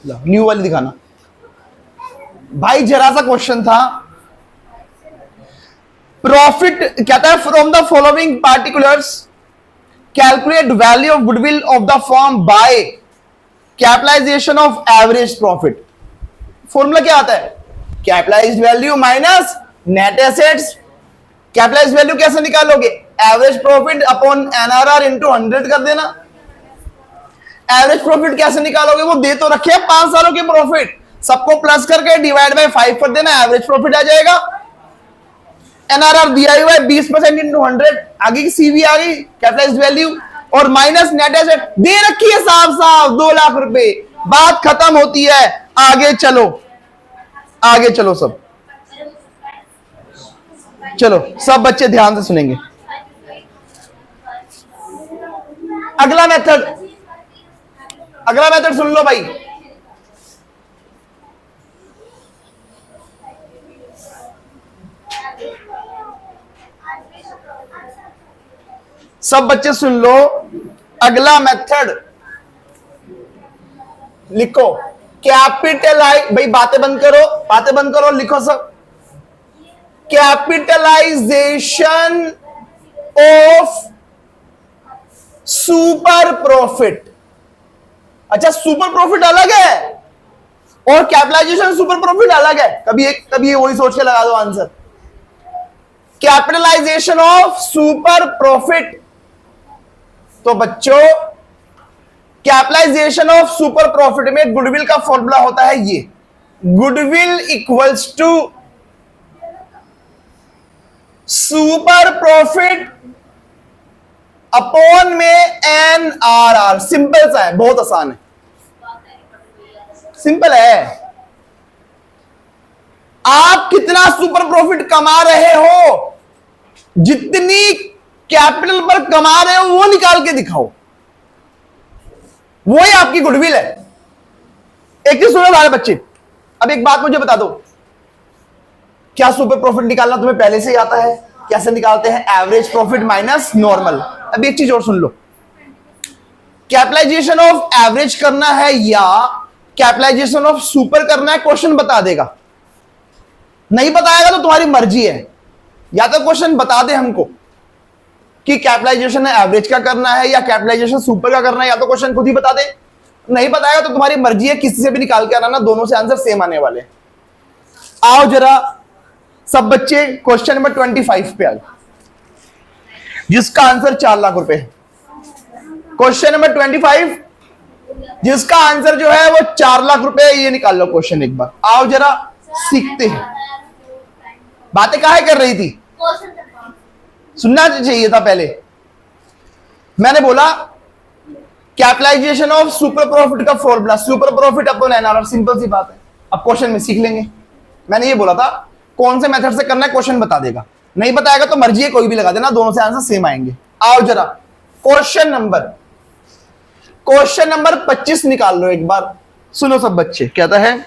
न्यू वाली दिखाना भाई। जरा सा क्वेश्चन था, प्रॉफिट कहता है from the following particulars calculate value of goodwill of the firm by capitalisation of average profit. Formula क्या आता है? Capitalized value minus net assets. Capitalised value कैसे निकालोगे? Average profit upon NRR into 100 कर देना। एवरेज प्रॉफिट कैसे निकालोगे? वो दे तो रखे 5 सालों के प्रॉफिट, सबको प्लस करके डिवाइड बाय 5 कर देना, एवरेज प्रॉफिट आ जाएगा। एनआरआर दिया हुआ है 20% इंटू 100, आगे की सीवी आ गई कैपिटलाइज्ड वैल्यू, और माइनस नेट एसेट दे रखी है साफ साफ 2 लाख रुपए। बात खत्म होती है, आगे चलो, आगे चलो सब, चलो सब बच्चे ध्यान से सुनेंगे। अगला मेथड, अगला मेथड सुन लो भाई। सब बच्चे सुन लो, अगला मेथड लिखो। कैपिटलाइज, भाई बातें बंद करो, बातें बंद करो, लिखो सब। Capitalization of super profit. अच्छा, सुपर प्रॉफिट अलग है और कैपिटलाइजेशन सुपर प्रॉफिट अलग है। कभी वही सोच के लगा दो answer. Capitalization of super profit, तो बच्चों कैपिटलाइजेशन ऑफ सुपर प्रॉफिट में गुडविल का फॉर्मूला होता है ये, goodwill equals to super profit upon में एनआरआर। सिंपल सा है, बहुत आसान है, सिंपल है। आप कितना सुपर प्रॉफिट कमा रहे हो, जितनी कैपिटल पर कमा रहे हो वो निकाल के दिखाओ, वो ही आपकी गुडविल है। एक चीज सुनो सारे बच्चे, अब एक बात मुझे बता दो, क्या सुपर प्रॉफिट निकालना तुम्हें पहले से ही आता है? कैसे निकालते हैं? Average profit minus normal. अब एक चीज और सुन लो, कैपिटलाइजेशन ऑफ एवरेज करना है या कैपिटलाइजेशन ऑफ सुपर करना है, क्वेश्चन बता देगा। नहीं बताएगा तो तुम्हारी मर्जी है, या तो क्वेश्चन बता दे हमको कि कैपिटलाइजेशन एवरेज का करना है या कैपिटलाइजेशन सुपर का करना है, या तो क्वेश्चन खुद ही बता दे। नहीं बताएगा तो तुम्हारी मर्जी है, किसी से भी निकाल के आना, दोनों से आंसर सेम आने वाले। आओ जरा सब बच्चे क्वेश्चन नंबर 25 पे आ, जिसका आंसर 4 लाख रुपए है। क्वेश्चन नंबर 25 जिसका आंसर जो है वो 4 लाख रुपए, ये निकाल लो क्वेश्चन एक बार। आओ जरा सीखते हैं। बातें काहे कर रही थी? सुनना चाहिए था पहले। मैंने बोला कैपिटलाइजेशन ऑफ सुपर प्रॉफिट का formula super profit upon NRR, simple सी बात है। अब क्वेश्चन में सीख लेंगे। मैंने ये बोला था कौन से मेथड से करना है, क्वेश्चन बता देगा। नहीं बताएगा तो मर्जी है, कोई भी लगा देना, दोनों से आंसर सेम आएंगे। आओ जरा क्वेश्चन नंबर 25 निकाल लो एक बार। सुनो सब बच्चे, कहता है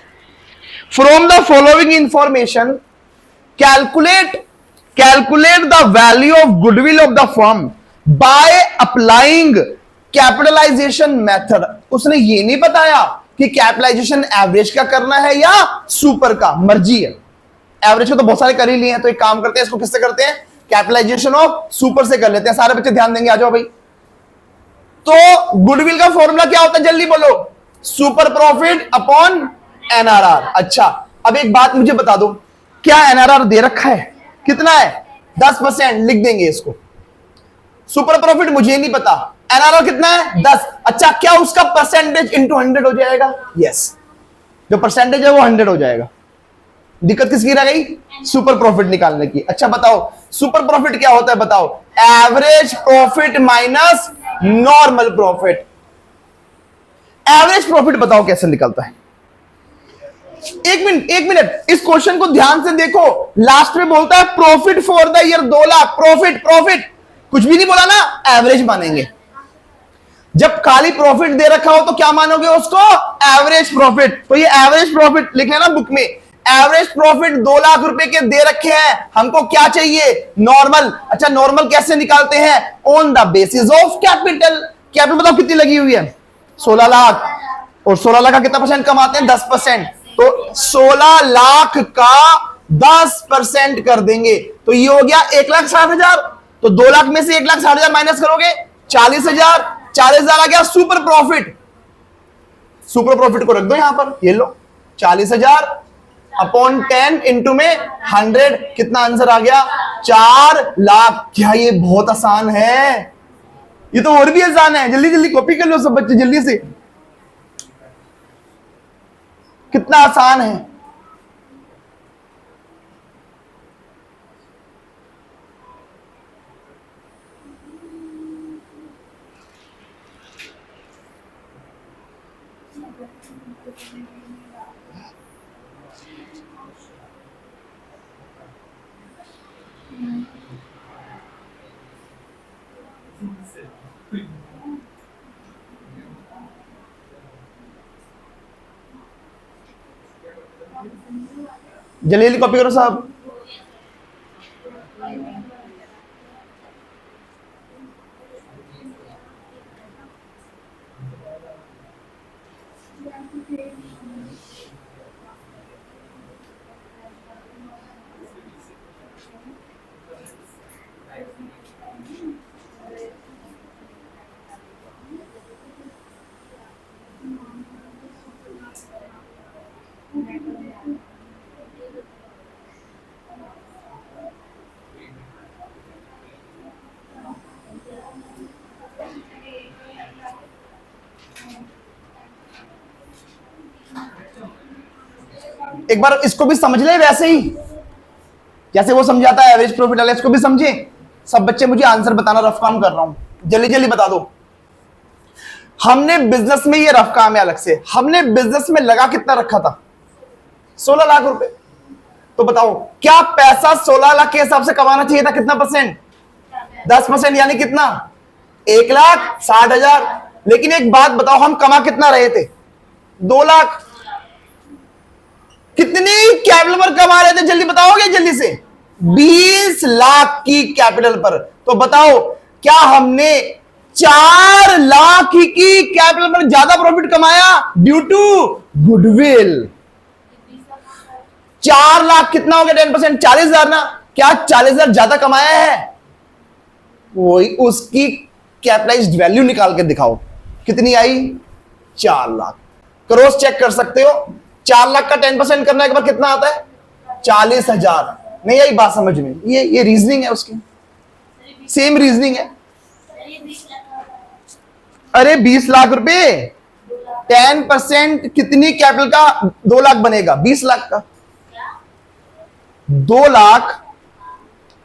from the following information calculate the value of goodwill of the firm by applying capitalization method. उसने ये नहीं बताया कि कैपिटलाइजेशन एवरेज का करना है या सुपर का, मर्जी है। एवरेज को तो बहुत सारे कर ही लिए हैं, तो एक काम करते हैं, इसको किससे करते हैं? कैपिटलाइजेशन ऑफ सुपर से कर लेते हैं। सारे बच्चे ध्यान देंगे, आ जाओ भाई। तो गुडविल का फॉर्मूला क्या होता है, जल्दी बोलो। Super profit upon NRR. अच्छा, अब एक बात मुझे बता दो, क्या एनआरआर दे रखा है? कितना है? 10%। लिख देंगे इसको। सुपर प्रॉफिट मुझे नहीं पता, एनआरआर कितना है? 10। अच्छा, क्या उसका परसेंटेज इंटू 100 हो जाएगा? यस, जो परसेंटेज है वो 100 हो जाएगा। दिक्कत किसकी रह गई? सुपर प्रॉफिट निकालने की। अच्छा बताओ सुपर प्रॉफिट क्या होता है, बताओ। Average profit minus normal profit. Average profit बताओ कैसे निकलता है? एक मिनट इस क्वेश्चन को ध्यान से देखो। लास्ट में बोलता है profit for the year 2 lakh. Profit profit कुछ भी नहीं बोला ना, एवरेज मानेंगे। जब खाली प्रॉफिट दे रखा हो तो क्या मानोगे उसको? Average profit. तो ये एवरेज प्रॉफिट लिखे ना बुक में, एवरेज प्रॉफिट 2 लाख रुपए के दे रखे हैं, हमको क्या चाहिए? नॉर्मल। अच्छा नॉर्मल कैसे निकालते हैं? On the basis of capital. Capital बताओ कितनी लगी हुई है? 16 लाख। और 16 लाख का कितना परसेंट कमाते हैं? 10%। तो 16 लाख का 10% कर देंगे तो ये हो गया 1,60,000। तो 2 लाख में से 1,60,000 माइनस करोगे 40,000। 40,000 आ गया सुपर प्रॉफिट। सुपर प्रॉफिट को रख दो यहां पर, ये लो 40,000 अपॉन 10 इंटू में 100। कितना आंसर आ गया? 4 लाख। क्या ये बहुत आसान है? ये तो और भी आसान है। जल्दी जल्दी कॉपी कर लो सब बच्चे जल्दी से। कितना आसान है। जल्दी जल्दी कॉपी करो साहब। एक बार इसको भी समझ ले वैसे ही जैसे वो समझाता है एवरेज प्रॉफिट वाला, इसको भी समझे। सब बच्चे मुझे आंसर बताना, रफ काम कर रहा हूं, जल्दी जल्दी बता दो। हमने बिजनेस में, ये रफ काम है अलग से, हमने बिजनेस में लगा कितना रखा था? 16 लाख रुपए। तो बताओ क्या पैसा 16 लाख के हिसाब से कमाना चाहिए था? कितना परसेंट? 10%। यानी कितना? 1,60,000। लेकिन एक बात बताओ, हम कमा कितना रहे थे? 2 लाख। कितनी कैपिटल पर कमा रहे थे? जल्दी बताओगे जल्दी से? 20 लाख की कैपिटल पर। तो बताओ क्या हमने 4 लाख की कैपिटल पर ज्यादा प्रॉफिट कमाया ड्यू टू गुडविल? 4 लाख कितना हो गया? 10%, 40,000 ना। क्या 40,000 ज्यादा कमाया है? वही उसकी कैपिटलाइज्ड वैल्यू निकाल के दिखाओ कितनी आई? 4 लाख। क्रॉस चेक कर सकते हो। 4 लाख का 10% करने के बाद कितना आता है? 40,000। नहीं आई बात समझ में? ये रीजनिंग है उसकी, सेम रीजनिंग है। अरे 20 लाख रुपए, 10% कितनी कैपिटल का? 2 लाख बनेगा। 20 लाख का 2 लाख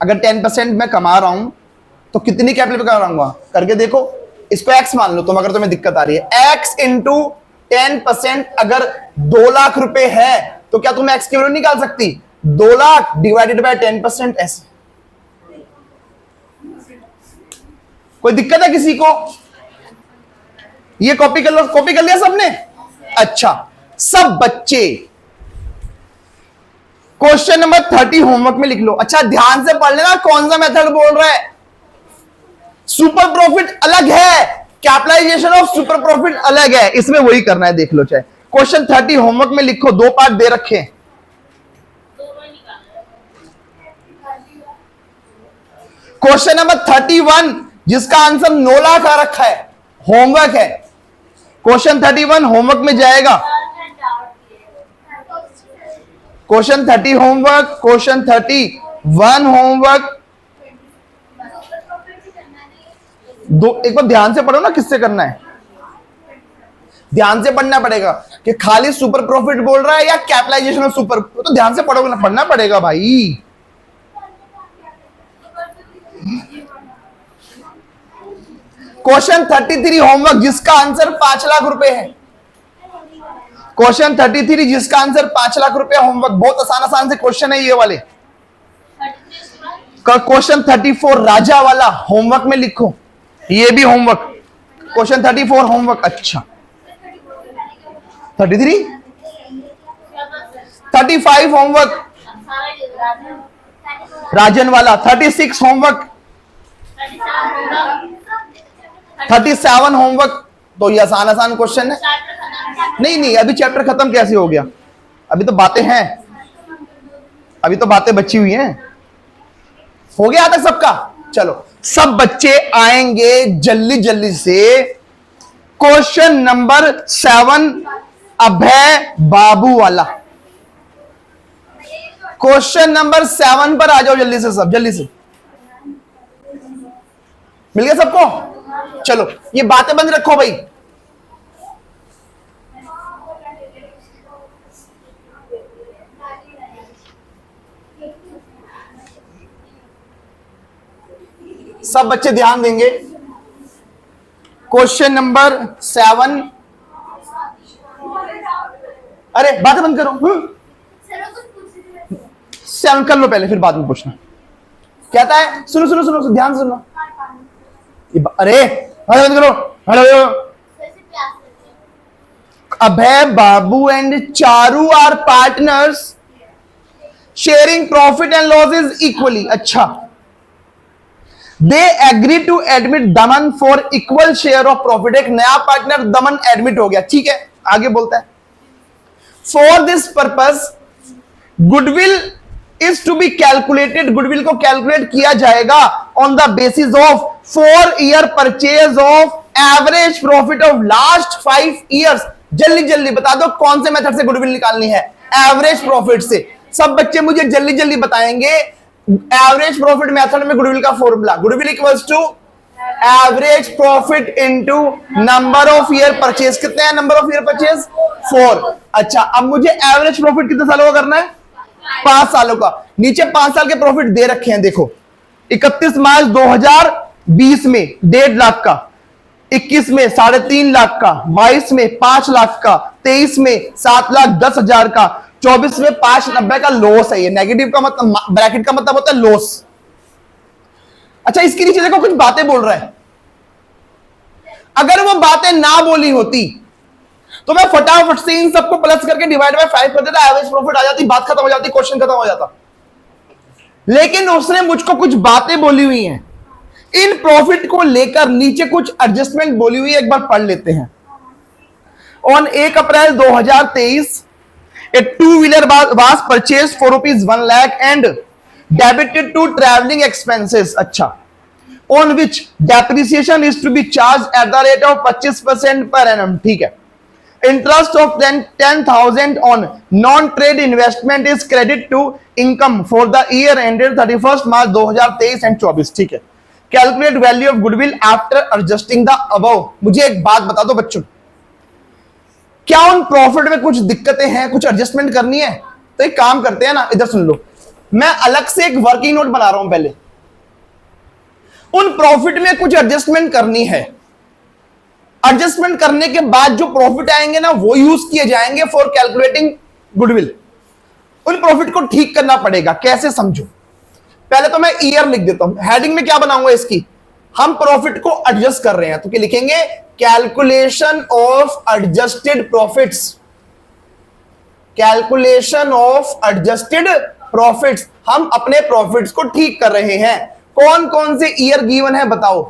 अगर 10% मैं कमा रहा हूं तो कितनी कैपिटल पे कराऊंगा? करके देखो। इसको x मान लो तुम, अगर तुम्हें दिक्कत आ रही है। x इंटू 10% अगर 2 लाख रुपए है तो क्या तुम x की वैल्यू निकाल सकती? 2 लाख डिवाइडेड बाय 10%। ऐसे कोई दिक्कत है किसी को? ये कॉपी कर लो। कॉपी कर लिया सबने? अच्छा सब बच्चे क्वेश्चन नंबर 30 होमवर्क में लिख लो। अच्छा ध्यान से पढ़ लेना कौन सा मेथड बोल रहा है। सुपर प्रॉफिट अलग है, कैपिटलाइजेशन ऑफ सुपर प्रॉफिट अलग है, इसमें वही करना है। देख लो चाहे क्वेश्चन 30 होमवर्क में लिखो, 2 पार्ट दे रखे हैं। क्वेश्चन नंबर 31 जिसका आंसर 9 लाख आ रखा है, होमवर्क है। क्वेश्चन 31 होमवर्क में जाएगा। Question 30 homework, question 31 homework. दो एक बार ध्यान से पढ़ो ना, किससे करना है? ध्यान से पढ़ना पड़ेगा कि खाली सुपर प्रॉफिट बोल रहा है या कैपिटलाइजेशन ऑफ सुपर। तो ध्यान से पढ़ोगे ना, पढ़ना पड़ेगा भाई। क्वेश्चन 33 होमवर्क जिसका आंसर 5 लाख रुपए है। क्वेश्चन 33 जिसका आंसर 5 लाख रुपए होमवर्क, बहुत आसान आसान से क्वेश्चन है ये वाले। क्वेश्चन 34 राजा वाला होमवर्क में लिखो, ये भी होमवर्क। Question 34 homework. अच्छा 33 35 होमवर्क राजन वाला। 36 होमवर्क। 37 होमवर्क। तो ये आसान आसान क्वेश्चन है। नहीं नहीं, अभी चैप्टर खत्म कैसे हो गया, अभी तो बातें हैं, अभी तो बातें बची हुई हैं। हो गया तक सबका? चलो सब बच्चे आएंगे जल्दी जल्दी से। क्वेश्चन नंबर 7 अभय बाबू वाला। क्वेश्चन नंबर 7 पर आ जाओ जल्दी से, सब जल्दी से। मिल गया सबको? चलो ये बातें बंद रखो भाई। सब बच्चे ध्यान देंगे। Question number 7। अरे बातें बंद करो। 7 कर लो पहले, फिर बाद में पूछना। कहता है सुनो सुनो सुनो, ध्यान से सुनो। अरे बंद करो। Hello, Abhay Babu and Charu are partners sharing profit and losses equally. अच्छा, they agree to admit Daman for equal share of profit. एक नया पार्टनर दमन एडमिट हो गया, ठीक है। आगे बोलता है for this purpose goodwill is to be calculated. Goodwill को कैलकुलेट किया जाएगा on the basis of 4 year purchase of average profit of last 5 years. जल्दी जल्दी बता दो कौन से मेथड से गुडविल निकालनी है? एवरेज प्रॉफिट से। सब बच्चे मुझे जल्दी जल्दी बताएंगे एवरेज प्रॉफिट मेथड में गुडविल का formula. Goodwill equals to average profit into number of year purchase. कितने हैं नंबर ऑफ ईयर परचेज? 4। अच्छा, अब मुझे एवरेज प्रॉफिट कितने सालों का करना है? 5 सालों का। नीचे 5 साल के प्रॉफिट दे रखे हैं, देखो। 31 मार्च 2020 में 1.5 लाख का, 21 में 3.5 लाख का, 22 में 5 लाख का, 23 में 7,10,000 का, 24 में 590 का लॉस है। ये नेगेटिव का मतलब, ब्रैकेट का मतलब होता है लॉस। अच्छा, इसके नीचे देखो कुछ बातें बोल रहा है। अगर वो बातें ना बोली होती तो मैं फटाफट से इन सबको प्लस करके डिवाइड बाय 5 कर देता, एवरेज प्रॉफिट आ जाती, बात खत्म हो जाती, क्वेश्चन खत्म हो जाता। लेकिन उसने मुझको कुछ बातें बोली हुई हैं। इन प्रॉफिट को लेकर नीचे कुछ एडजस्टमेंट बोली हुई है, एक बार पढ़ लेते हैं। On 1 April 2023 a two-wheeler was purchased for rupees 1 lakh and debited to traveling expenses. अच्छा, on which depreciation is to be charged at the rate of 25% per annum. ठीक है। Interest of 10,000 on non-trade investment is credit to income for the year ended 31st March 2023 and 24। ठीक है। Calculate value of goodwill after adjusting the above। मुझे एक बात बता दो बच्चों, क्या उन प्रॉफिट में कुछ दिक्कतें हैं, कुछ एडजस्टमेंट करनी है? तो एक काम करते हैं ना, इधर सुन लो, मैं अलग से एक वर्किंग नोट बना रहा हूं। पहले उन प्रॉफिट में कुछ एडजस्टमेंट करनी है। एडजस्टमेंट करने के बाद जो प्रॉफिट आएंगे ना, वो यूज किए जाएंगे फॉर कैलकुलेटिंग गुडविल। उन प्रॉफिट को ठीक करना पड़ेगा। कैसे, समझो। पहले तो मैं ईयर लिख देता हूं। हेडिंग में क्या बनाऊंगा इसकी? हम प्रॉफिट को एडजस्ट कर रहे हैं, तो क्या लिखेंगे? Calculation of adjusted profits. Calculation of adjusted profits. हम अपने प्रॉफिट्स को ठीक कर रहे हैं। कौन कौन से ईयर गिवन है बताओ?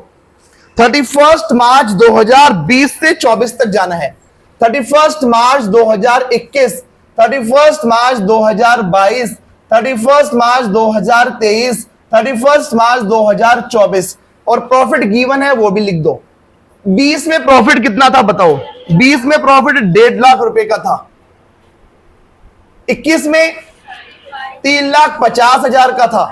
31 मार्च 2020 से 24 तक जाना है। 31 मार्च 2021, 31 मार्च 2022, 31 मार्च 2023, 31 मार्च 2024। और प्रॉफिट गिवन है वो भी लिख दो। 20 में प्रॉफिट कितना था बताओ? 20 में प्रॉफिट 1.5 लाख रुपए का था। 21 में 3,50,000 का था।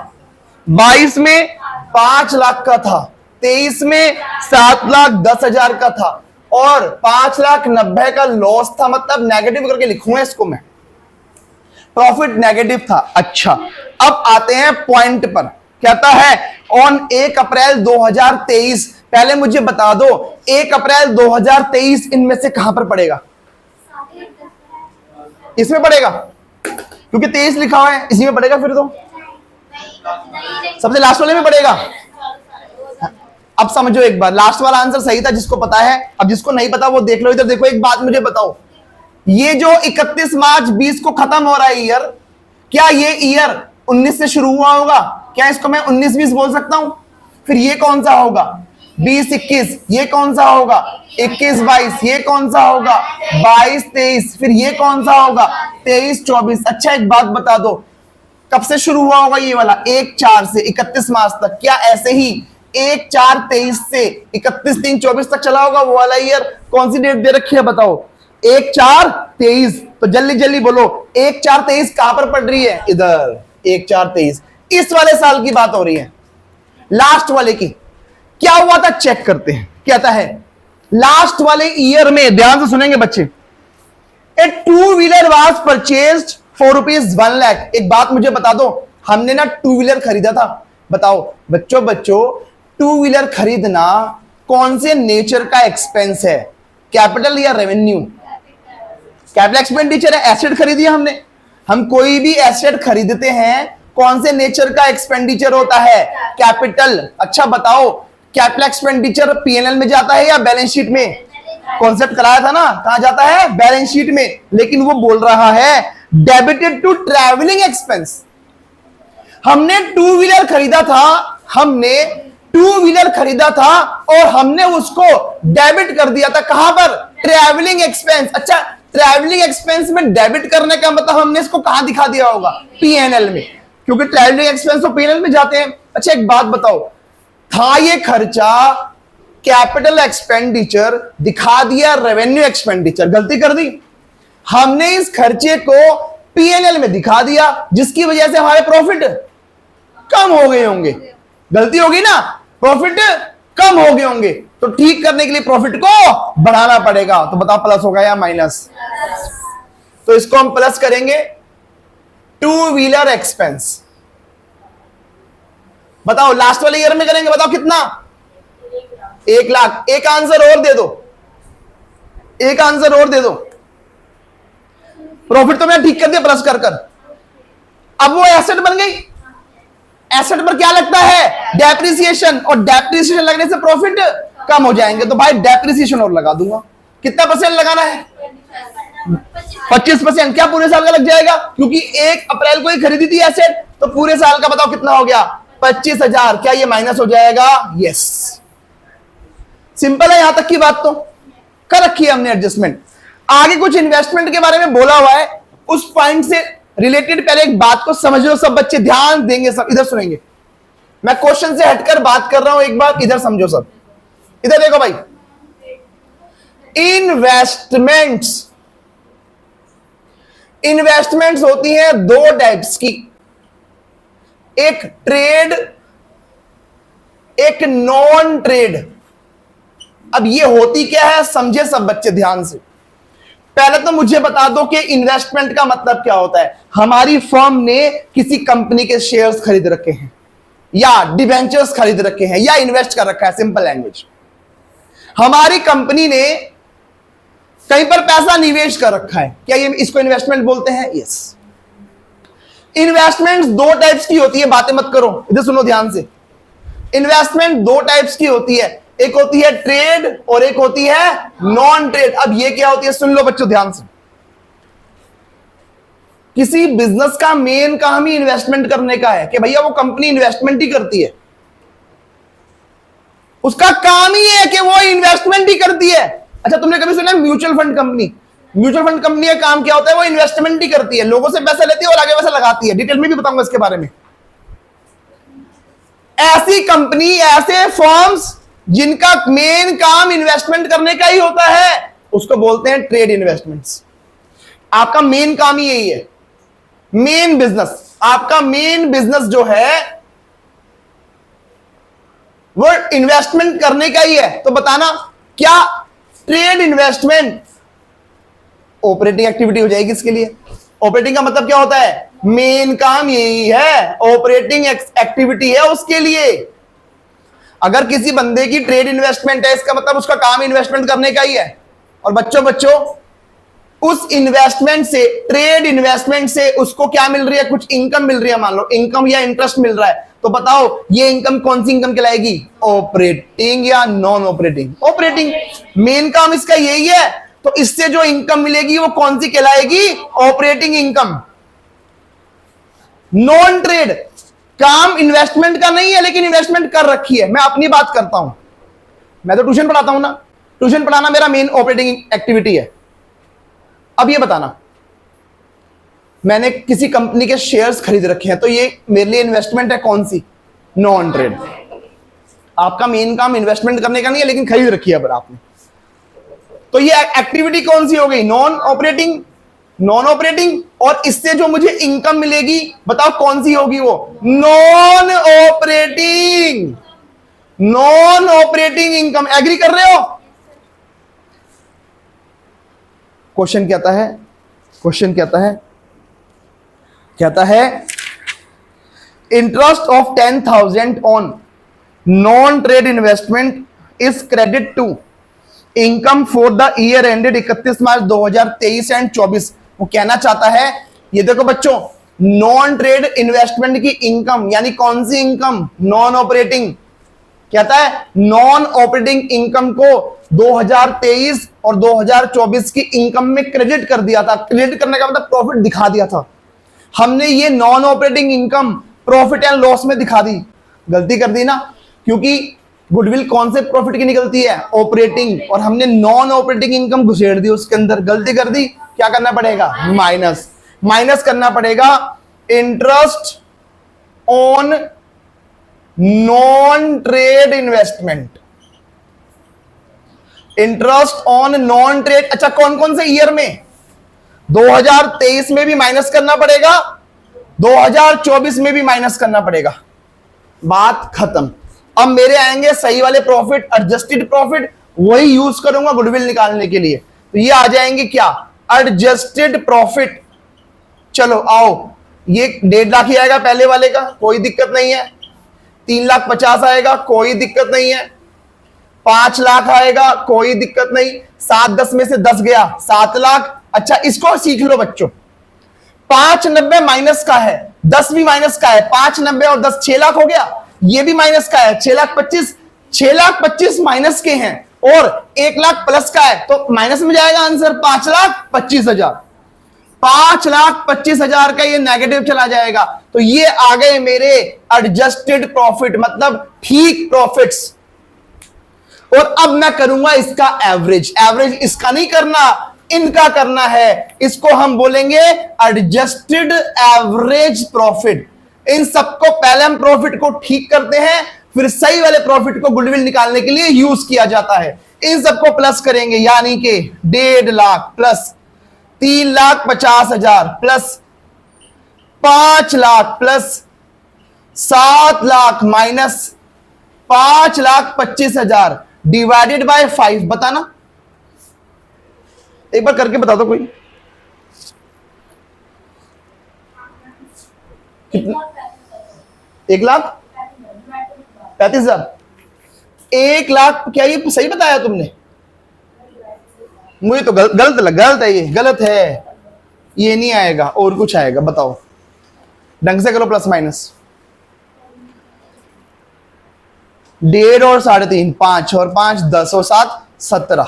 22 में 5 लाख का था। 23 में 7,10,000 का था। और 5,90,000 का लॉस था, मतलब नेगेटिव करके लिखूंगा इसको मैं। प्रॉफिट नेगेटिव था। अच्छा, अब आते हैं पॉइंट पर। कहता है ऑन 1 अप्रैल 2023 पहले मुझे बता दो 1 अप्रैल 2023 इनमें से कहां पर पड़ेगा? इसमें पड़ेगा, क्योंकि 23 लिखा हुआ है, इसी में पड़ेगा। फिर तो सबसे लास्ट वाले में पड़ेगा। अब समझो एक बार, लास्ट वाला आंसर सही था जिसको पता है। अब जिसको नहीं पता वो देख लो इधर। देखो एक बात मुझे बताओ, ये जो 31 मार्च 20 को खत्म हो रहा है ईयर, क्या ये ईयर 19 से शुरू हुआ होगा? क्या इसको मैं 19-20 बोल सकता हूं? फिर ये कौन सा होगा? 20-21। ये कौन सा होगा? 21-22। ये कौन सा होगा? 22-23। फिर ये कौन सा होगा? 23-24। अच्छा एक बात बता दो, कब से शुरू हुआ होगा ये वाला? 1/4 से 31 मार्च तक। क्या ऐसे ही 1/4/23 से 31/3/24 तक चला होगा वो वाला ईयर? कौन सी डेट दे रखी है बताओ? 1/4/23। तो जल्दी जल्दी बोलो 1/4/23 कहां पर पड़ रही है? इधर 1/4/23। इस वाले साल की बात हो रही है, लास्ट वाले की। क्या हुआ था चेक करते हैं। कहता है लास्ट वाले ईयर में, ध्यान से सुनेंगे बच्चे, a two wheeler was purchased for ₹1 lakh. एक बात मुझे बता दो, हमने ना 2-व्हीलर खरीदा था। बताओ बच्चों 2-व्हीलर खरीदना कौन से नेचर का एक्सपेंस है? कैपिटल या रेवेन्यू? कैपिटल एक्सपेंडिचर है, एसेट खरीदी है हमने। हम कोई भी एसेट खरीदते हैं, कौन से नेचर का एक्सपेंडिचर होता है? कैपिटल। अच्छा बताओ, कैपिटल एक्सपेंडिचर पीएनएल में जाता है या बैलेंस शीट में? कॉन्सेप्ट कराया था ना, कहां जाता है? बैलेंस शीट में। लेकिन वो बोल रहा है डेबिटेड टू ट्रैवलिंग एक्सपेंस। हमने 2-व्हीलर खरीदा था, हमने 2-व्हीलर खरीदा था और हमने उसको डेबिट कर दिया था। कहां पर? Travelling expense. अच्छा ट्रैवलिंग एक्सपेंस में डेबिट करने का मतलब हमने इसको कहां दिखा दिया होगा? पीएनएल में, क्योंकि ट्रैवलिंग एक्सपेंस तो पीएनएल में जाते हैं। अच्छा एक बात बताओ, था ये खर्चा कैपिटल एक्सपेंडिचर, दिखा दिया रेवेन्यू एक्सपेंडिचर, गलती कर दी। हमने इस खर्चे को पीएनएल में दिखा दिया, जिसकी वजह से हमारे प्रॉफिट कम हो गए होंगे। गलती होगी ना, प्रॉफिट कम हो गए होंगे। तो ठीक करने के लिए प्रॉफिट को बढ़ाना पड़ेगा। तो बताओ प्लस होगा या माइनस? तो इसको हम प्लस करेंगे 2-व्हीलर एक्सपेंस। बताओ लास्ट वाले ईयर में करेंगे, बताओ कितना? 1 लाख। एक आंसर और दे दो, एक आंसर और दे दो। प्रॉफिट तो मैंने ठीक कर दिया प्लस कर कर। अब वो एसेट बन गई। एसेट पर क्या लगता है? डेप्रिसिएशन, और डेप्रिसिएशन लगने से प्रॉफिट कम हो जाएंगे। तो भाई डेप्रिसिएशन और लगा दूंगा। कितना परसेंट लगाना है? 25%। क्या पूरे साल का लग जाएगा? क्योंकि 1 अप्रैल को ही खरीदी थी एसेट, तो पूरे साल का बताओ कितना हो गया? 25,000। क्या ये माइनस हो जाएगा? यस। सिंपल है, यहां तक की बात तो कर रखी है हमने एडजस्टमेंट। आगे कुछ इन्वेस्टमेंट के बारे में बोला हुआ है, उस पॉइंट से रिलेटेड पहले एक बात को समझ लो सब बच्चे, ध्यान देंगे सब, इधर सुनेंगे। मैं क्वेश्चन से हटकर बात कर रहा हूं, एक बार इधर समझो सब। इधर देखो भाई, इन्वेस्टमेंट्स होती हैं 2 टाइप्स की, एक ट्रेड, एक नॉन ट्रेड। अब ये होती क्या है समझे सब बच्चे ध्यान से। पहले तो मुझे बता दो कि इन्वेस्टमेंट का मतलब क्या होता है। हमारी फर्म ने किसी कंपनी के शेयर्स खरीद रखे हैं, या डिबेंचर्स खरीद रखे हैं, या इन्वेस्ट कर रखा है। सिंपल लैंग्वेज, हमारी कंपनी ने कहीं पर पैसा निवेश कर रखा है, क्या ये इसको इन्वेस्टमेंट बोलते हैं? यस। इन्वेस्टमेंट 2 टाइप्स की होती है, बातें मत करो, इधर सुनो ध्यान से। इन्वेस्टमेंट 2 टाइप्स की होती है, एक होती है ट्रेड और एक होती है नॉन ट्रेड। अब ये क्या होती है सुन लो बच्चों ध्यान से। किसी बिजनेस का मेन काम ही इन्वेस्टमेंट करने का है, कि भैया वो कंपनी इन्वेस्टमेंट ही करती है, उसका काम ही है कि वो इन्वेस्टमेंट ही करती है। अच्छा तुमने कभी सुना mutual fund company? Mutual fund company का काम क्या होता है? वो इन्वेस्टमेंट ही करती है, लोगों से पैसा लेती है और आगे पैसा लगाती है। डिटेल में भी बताऊंगा इसके बारे में। ऐसी कंपनी, ऐसे फर्म्स जिनका मेन काम इन्वेस्टमेंट करने का ही होता है, उसको बोलते हैं ट्रेड इन्वेस्टमेंट्स। आपका मेन काम ही यही है, मेन बिजनेस। आपका मेन बिजनेस जो है वो इन्वेस्टमेंट करने का ही है। तो बताना क्या ट्रेड इन्वेस्टमेंट ऑपरेटिंग एक्टिविटी हो जाएगी इसके लिए। ऑपरेटिंग का मतलब क्या होता है? मेन काम यही है, ऑपरेटिंग एक्टिविटी है उसके लिए। अगर किसी बंदे की ट्रेड इन्वेस्टमेंट है, इसका मतलब उसका काम इन्वेस्टमेंट करने का ही है। और बच्चों उस इन्वेस्टमेंट से, ट्रेड इन्वेस्टमेंट से उसको क्या मिल रही है, कुछ इनकम मिल रही है, मान लो इनकम या इंटरेस्ट मिल रहा है, तो बताओ ये इनकम कौन सी इनकम कहलाएगी, ऑपरेटिंग या नॉन ऑपरेटिंग? ऑपरेटिंग। मेन काम इसका यही है, तो इससे जो इनकम मिलेगी वो कौन सी कहलाएगी, ऑपरेटिंग इनकम। नॉन ट्रेड काम इन्वेस्टमेंट का नहीं है, लेकिन इन्वेस्टमेंट कर रखी है। मैं अपनी बात करता हूं, मैं तो ट्यूशन पढ़ाता हूं ना, ट्यूशन पढ़ाना मेरा मेन ऑपरेटिंग एक्टिविटी है। अब ये बताना, मैंने किसी कंपनी के शेयर्स खरीद रखे हैं, तो ये मेरे लिए इन्वेस्टमेंट है, कौन सी, नॉन ट्रेड। आपका मेन काम इन्वेस्टमेंट करने का नहीं है, लेकिन खरीद रखी है पर आपने, तो ये एक्टिविटी कौन सी हो गई, नॉन ऑपरेटिंग। नॉन ऑपरेटिंग, और इससे जो मुझे इनकम मिलेगी बताओ कौन सी होगी, वो non operating. Non operating income. Agree कर रहे हो? क्वेश्चन कहता है, क्वेश्चन कहता है interest of 10,000 on non trade investment is credit to income for the year ended 31 March 2023 and 24। वो कहना चाहता है, ये देखो बच्चों, नॉन ट्रेड इन्वेस्टमेंट की इनकम, यानी कौन सी इनकम, नॉन ऑपरेटिंग। कहता है नॉन ऑपरेटिंग इनकम को 2023 और 2024 की इनकम में क्रेडिट कर दिया था। क्रेडिट करने का मतलब प्रॉफिट दिखा दिया था हमने। ये non operating income profit and loss में दिखा दी। गलती कर दी ना, क्योंकि गुडविल कौन से प्रॉफिट की निकलती है, ऑपरेटिंग, और हमने नॉन ऑपरेटिंग इनकम घुसेड़ दी उसके अंदर। गलती कर दी, क्या करना पड़ेगा, माइनस करना पड़ेगा interest on non trade investment. Interest on non trade, अच्छा कौन कौन से ईयर में, 2023 में भी माइनस करना पड़ेगा, 2024 में भी माइनस करना पड़ेगा। बात खत्म। अब मेरे आएंगे सही वाले प्रॉफिट, एडजस्टेड प्रॉफिट, वही यूज करूंगा गुडविल निकालने के लिए। तो ये आ जाएंगे क्या, एडजस्टेड प्रॉफिट। चलो आओ, ये 1.5 लाख ही आएगा पहले वाले का, कोई दिक्कत नहीं है। 3,50,000 आएगा, कोई दिक्कत नहीं है। 5 लाख आएगा, कोई दिक्कत नहीं। 7-10 में से 10 गया, 7 लाख। अच्छा इसको सीख लो बच्चों, 590 माइनस का है, 10 भी माइनस का है, 590 और 10 6 लाख हो गया। ये भी माइनस का है, 6,25,000, 6,25,000 माइनस के हैं और 1 लाख प्लस का है, तो माइनस में जाएगा आंसर 5,25,000। 5,25,000 का ये नेगेटिव चला जाएगा। तो ये आ गए मेरे एडजस्टेड प्रॉफिट, मतलब ठीक प्रॉफिट्स। और अब मैं करूंगा इसका एवरेज। एवरेज इसका नहीं करना, इनका करना है। इसको हम बोलेंगे एडजस्टेड एवरेज प्रॉफिट। इन सबको पहले हम प्रॉफिट को ठीक करते हैं, फिर सही वाले प्रॉफिट को गुडविल निकालने के लिए यूज किया जाता है। इन सबको प्लस करेंगे, यानी कि 1.5 lakh plus 3,50,000 plus 5 lakh plus 7 lakh minus 5,25,000 divided by 5। बताना, एक बार करके बता दो कोई। कितना, 1,35,000। 1 लाख, क्या ये सही बताया तुमने? मुझे तो गलत है, ये गलत है। ये नहीं आएगा, और कुछ आएगा, बताओ ढंग से करो। प्लस माइनस 1.5 और 3.5, 5 और 5 10 और 7 17,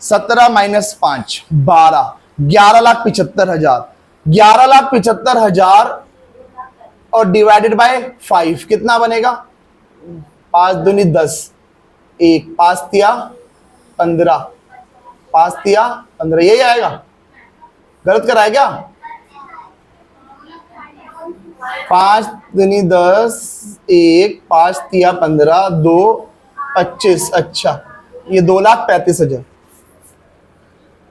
17 माइनस 5 12, 11,75,000। 11,75,000 और डिवाइडेड बाय 5 कितना बनेगा, 5 दूनी 10, 1 5 तिया 15, 5 तिया 15, यही आएगा। गलत कराया क्या? 5 दूनी 10, 1 5 तिया 15, 2 25। अच्छा ये 2,35,000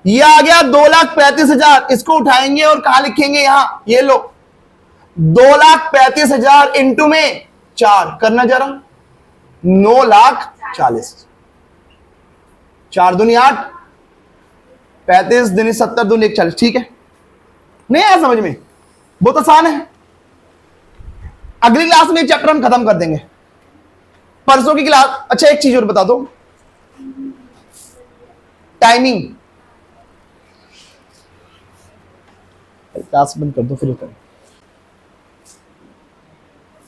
ये आ गया। 2,35,000 इसको उठाएंगे और कहां लिखेंगे, यहां, ये लो 2,35,000 इंटू में 4 करना जरा, 9,40,000। 4 दूनी 8, 35 दूनी 70, दूनी 140। ठीक है, नहीं आया समझ में? बहुत आसान है। अगली क्लास में चैप्टर हम खत्म कर देंगे। परसों की क्लास, अच्छा एक चीज और बता दो, टाइमिंग, क्लास बंद कर दो फिर करें।